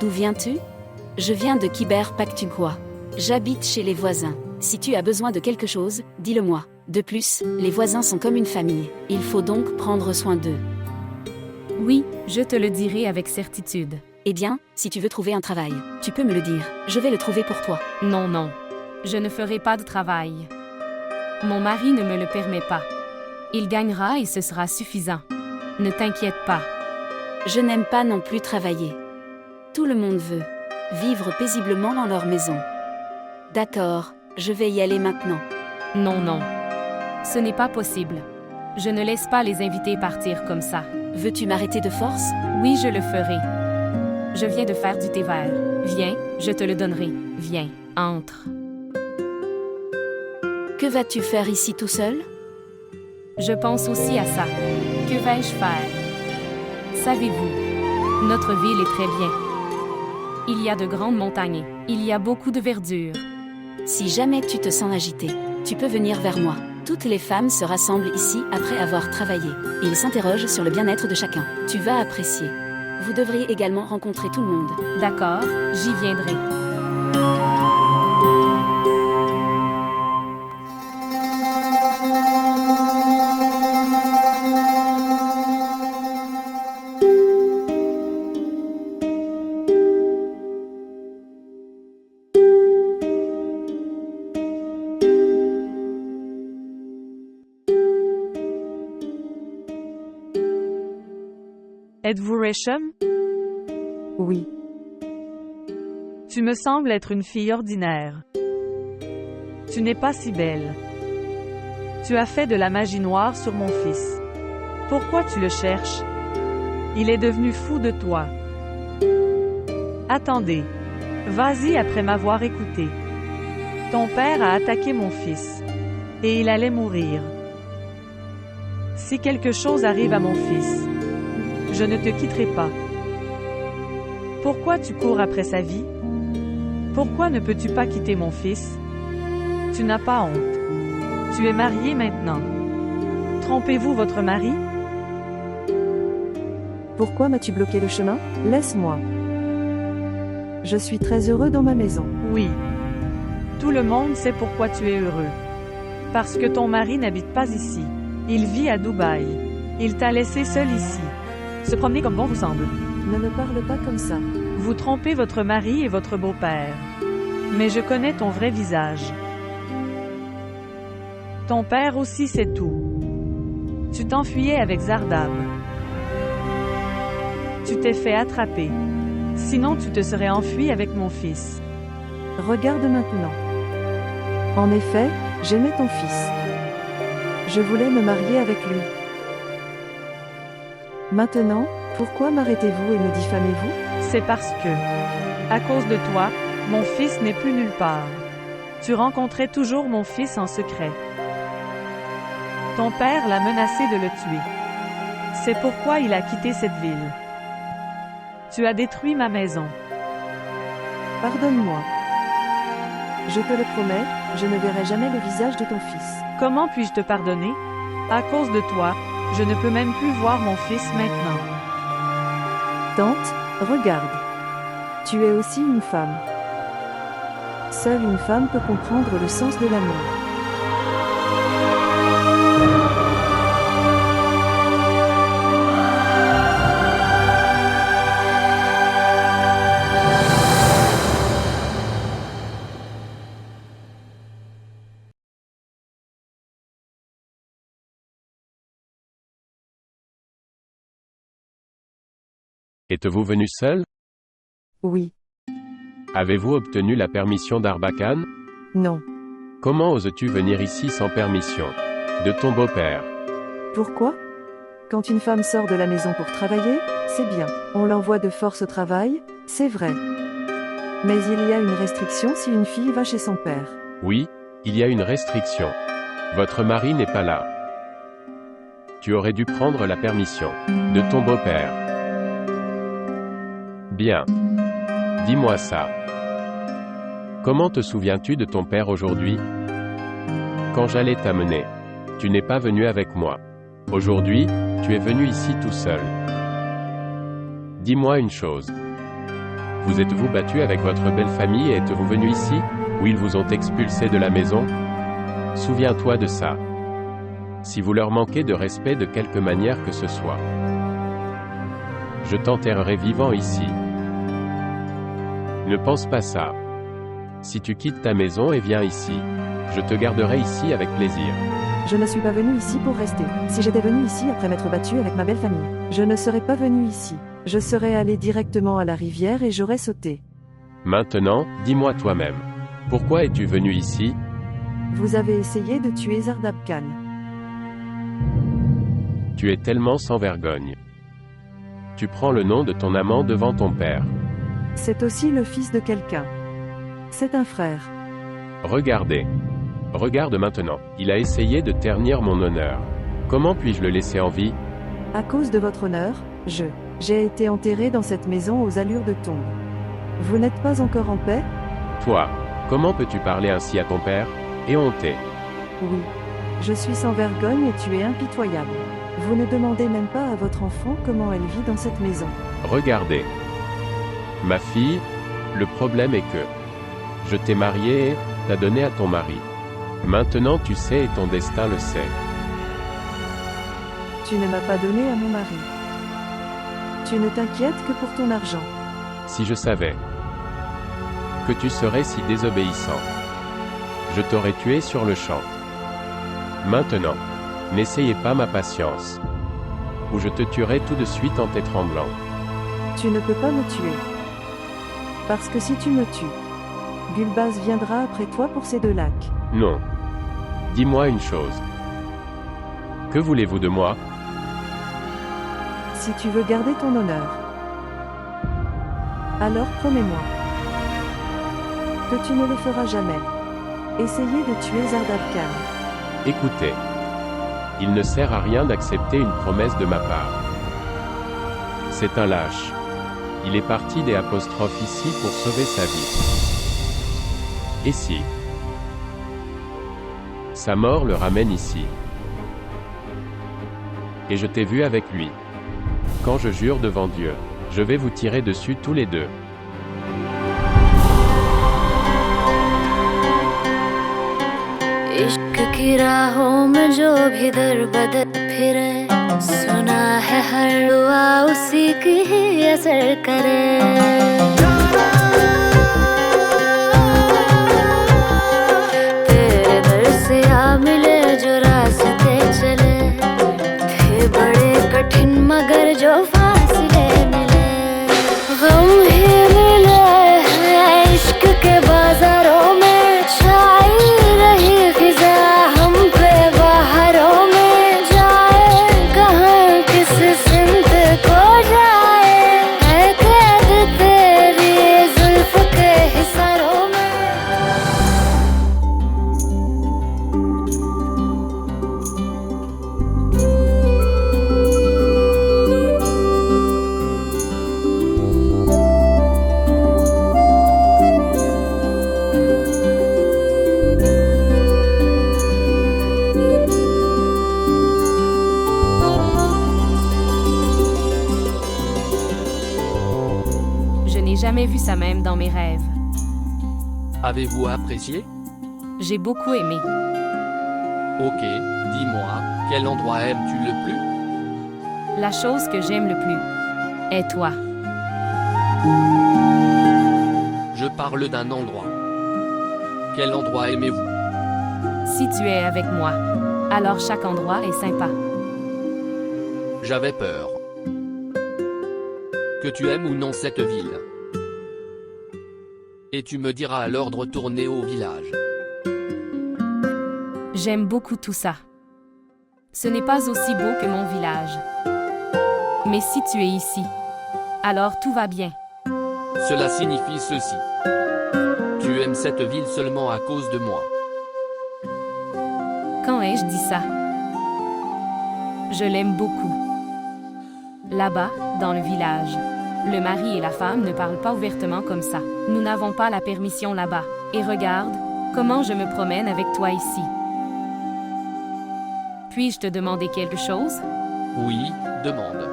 D'où viens-tu? Je viens de Kiber Pakhtunkhwa. J'habite chez les voisins. Si tu as besoin de quelque chose, dis-le-moi. De plus, les voisins sont comme une famille. Il faut donc prendre soin d'eux. Oui, je te le dirai avec certitude. Eh bien, si tu veux trouver un travail, tu peux me le dire. Je vais le trouver pour toi. Non, non. Je ne ferai pas de travail. Mon mari ne me le permet pas. Il gagnera et ce sera suffisant. Ne t'inquiète pas. Je n'aime pas non plus travailler. Tout le monde veut vivre paisiblement dans leur maison. D'accord, je vais y aller maintenant. Non, non. Ce n'est pas possible. Je ne laisse pas les invités partir comme ça. Veux-tu m'arrêter de force? Oui, je le ferai. Je viens de faire du thé vert. Viens, je te le donnerai. Viens, entre. Que vas-tu faire ici tout seul? Je pense aussi à ça. Que vais-je faire? Savez-vous, notre ville est très bien. Il y a de grandes montagnes. Il y a beaucoup de verdure. Si jamais tu te sens agité, tu peux venir vers moi. Toutes les femmes se rassemblent ici après avoir travaillé. Ils s'interrogent sur le bien-être de chacun. Tu vas apprécier. Vous devriez également rencontrer tout le monde. D'accord, j'y viendrai. Êtes-vous Resham? Oui. Tu me sembles être une fille ordinaire. Tu n'es pas si belle. Tu as fait de la magie noire sur mon fils. Pourquoi tu le cherches? Il est devenu fou de toi. Attendez. Vas-y après m'avoir écouté. Ton père a attaqué mon fils. Et il allait mourir. Si quelque chose arrive à mon fils, je ne te quitterai pas. Pourquoi tu cours après sa vie? Pourquoi ne peux-tu pas quitter mon fils? Tu n'as pas honte. Tu es marié maintenant. Trompez-vous votre mari? Pourquoi m'as-tu bloqué le chemin? Laisse-moi. Je suis très heureux dans ma maison. Oui. Tout le monde sait pourquoi tu es heureux. Parce que ton mari n'habite pas ici. Il vit à Dubaï. Il t'a laissé seul ici. Se promener comme bon vous semble. Ne me parle pas comme ça. Vous trompez votre mari et votre beau-père. Mais je connais ton vrai visage. Ton père aussi sait tout. Tu t'enfuyais avec Zardab. Tu t'es fait attraper. Sinon tu te serais enfui avec mon fils. Regarde maintenant. En effet, j'aimais ton fils. Je voulais me marier avec lui. Maintenant, pourquoi m'arrêtez-vous et me diffamez-vous? C'est parce que, à cause de toi, mon fils n'est plus nulle part. Tu rencontrais toujours mon fils en secret. Ton père l'a menacé de le tuer. C'est pourquoi il a quitté cette ville. Tu as détruit ma maison. Pardonne-moi. Je te le promets, je ne verrai jamais le visage de ton fils. Comment puis-je te pardonner? À cause de toi, je ne peux même plus voir mon fils maintenant. Tante, regarde. Tu es aussi une femme. Seule une femme peut comprendre le sens de l'amour. Êtes-vous venu seul? Oui. Avez-vous obtenu la permission d'Arbakan? Non. Comment oses-tu venir ici sans permission de ton beau-père? Pourquoi? Quand une femme sort de la maison pour travailler, c'est bien. On l'envoie de force au travail, c'est vrai. Mais il y a une restriction si une fille va chez son père. Oui, il y a une restriction. Votre mari n'est pas là. Tu aurais dû prendre la permission de ton beau-père. Bien. Dis-moi ça. Comment te souviens-tu de ton père aujourd'hui? Quand j'allais t'amener, tu n'es pas venu avec moi. Aujourd'hui, tu es venu ici tout seul. Dis-moi une chose. Vous êtes-vous battu avec votre belle famille et êtes-vous venu ici, où ils vous ont expulsé de la maison? Souviens-toi de ça. Si vous leur manquez de respect de quelque manière que ce soit, je t'enterrerai vivant ici. Ne pense pas ça. Si tu quittes ta maison et viens ici, je te garderai ici avec plaisir. Je ne suis pas venu ici pour rester. Si j'étais venu ici après m'être battu avec ma belle famille, je ne serais pas venu ici. Je serais allé directement à la rivière et j'aurais sauté. Maintenant, dis-moi toi-même. Pourquoi es-tu venu ici? Vous avez essayé de tuer Zardab Khan. Tu es tellement sans vergogne. Tu prends le nom de ton amant devant ton père. C'est aussi le fils de quelqu'un. C'est un frère. Regardez. Regarde maintenant. Il a essayé de ternir mon honneur. Comment puis-je le laisser en vie? À cause de votre honneur, j'ai été enterré dans cette maison aux allures de tombe. Vous n'êtes pas encore en paix? Toi, comment peux-tu parler ainsi à ton père? Éhonté. Oui. Je suis sans vergogne et tu es impitoyable. Vous ne demandez même pas à votre enfant comment elle vit dans cette maison. Regardez. Ma fille, le problème est que je t'ai mariée et t'as donné à ton mari. Maintenant tu sais et ton destin le sait. Tu ne m'as pas donné à mon mari. Tu ne t'inquiètes que pour ton argent. Si je savais que tu serais si désobéissant, je t'aurais tué sur le champ. Maintenant, n'essayez pas ma patience. ou je te tuerai tout de suite en t'étranglant. Tu ne peux pas me tuer. Parce que si tu me tues, Gulbaz viendra après toi pour ces 2 lacs. Non. Dis-moi une chose. Que voulez-vous de moi? Si tu veux garder ton honneur, alors promets-moi que tu ne le feras jamais. Essayez de tuer Zardab Khan. Écoutez. Il ne sert à rien d'accepter une promesse de ma part. C'est un lâche. Il est parti des apostrophes ici pour sauver sa vie. Et si sa mort le ramène ici. Et je t'ai vu avec lui. Quand je jure devant Dieu, je vais vous tirer dessus tous les 2. इश्क की राहों में जो भी दर बदर फिरे, सुना है हर दुआ उसी की ही असर करे। तेरे दर से आ मिले जो रास्ते चले, थे बड़े कठिन मगर जो फासले मिले। गम ही मिले हैं इश्क के बाजारों में, छाई रही फिजा हम पे बाहरों में। जाए कहाँ किस सिमत को जाए, है कैद तेरी जुल्फ के हिसारों में। Je n'ai jamais vu ça même dans mes rêves. Avez-vous apprécié? J'ai beaucoup aimé. Ok, dis-moi, quel endroit aimes-tu le plus? La chose que j'aime le plus est toi. Je parle d'un endroit. Quel endroit aimez-vous? Si tu es avec moi, alors chaque endroit est sympa. J'avais peur. Que tu aimes ou non cette ville. Et tu me diras alors de retourner au village. J'aime beaucoup tout ça. Ce n'est pas aussi beau que mon village. Mais si tu es ici, alors tout va bien. Cela signifie ceci. Tu aimes cette ville seulement à cause de moi. Quand ai-je dit ça? Je l'aime beaucoup. Là-bas, dans le village, le mari et la femme ne parlent pas ouvertement comme ça. Nous n'avons pas la permission là-bas. Et regarde, comment je me promène avec toi ici. Puis-je te demander quelque chose? Oui, demande.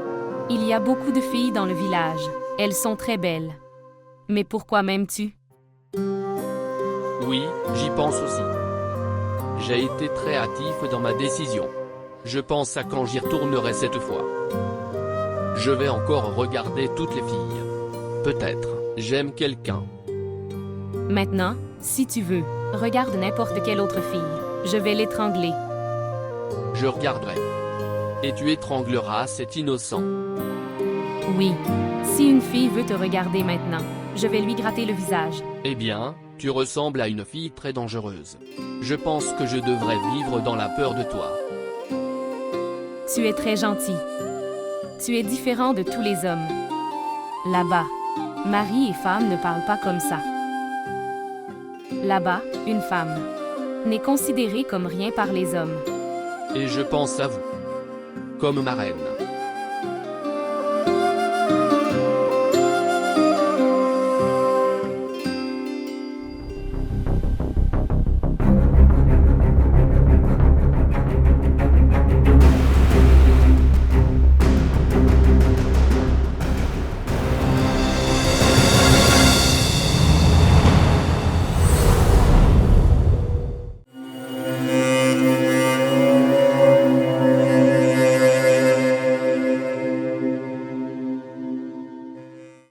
Il y a beaucoup de filles dans le village. Elles sont très belles. Mais pourquoi m'aimes-tu? Oui, j'y pense aussi. J'ai été très hâtif dans ma décision. Je pense à quand j'y retournerai cette fois. Je vais encore regarder toutes les filles. Peut-être, j'aime quelqu'un. Maintenant, si tu veux, regarde n'importe quelle autre fille. Je vais l'étrangler. Je regarderai. Et tu étrangleras cet innocent. Oui. Si une fille veut te regarder maintenant, je vais lui gratter le visage. Eh bien, tu ressembles à une fille très dangereuse. Je pense que je devrais vivre dans la peur de toi. Tu es très gentil. Tu es différent de tous les hommes. Là-bas, mari et femme ne parlent pas comme ça. Là-bas, une femme n'est considérée comme rien par les hommes. Et je pense à vous. Comme ma reine.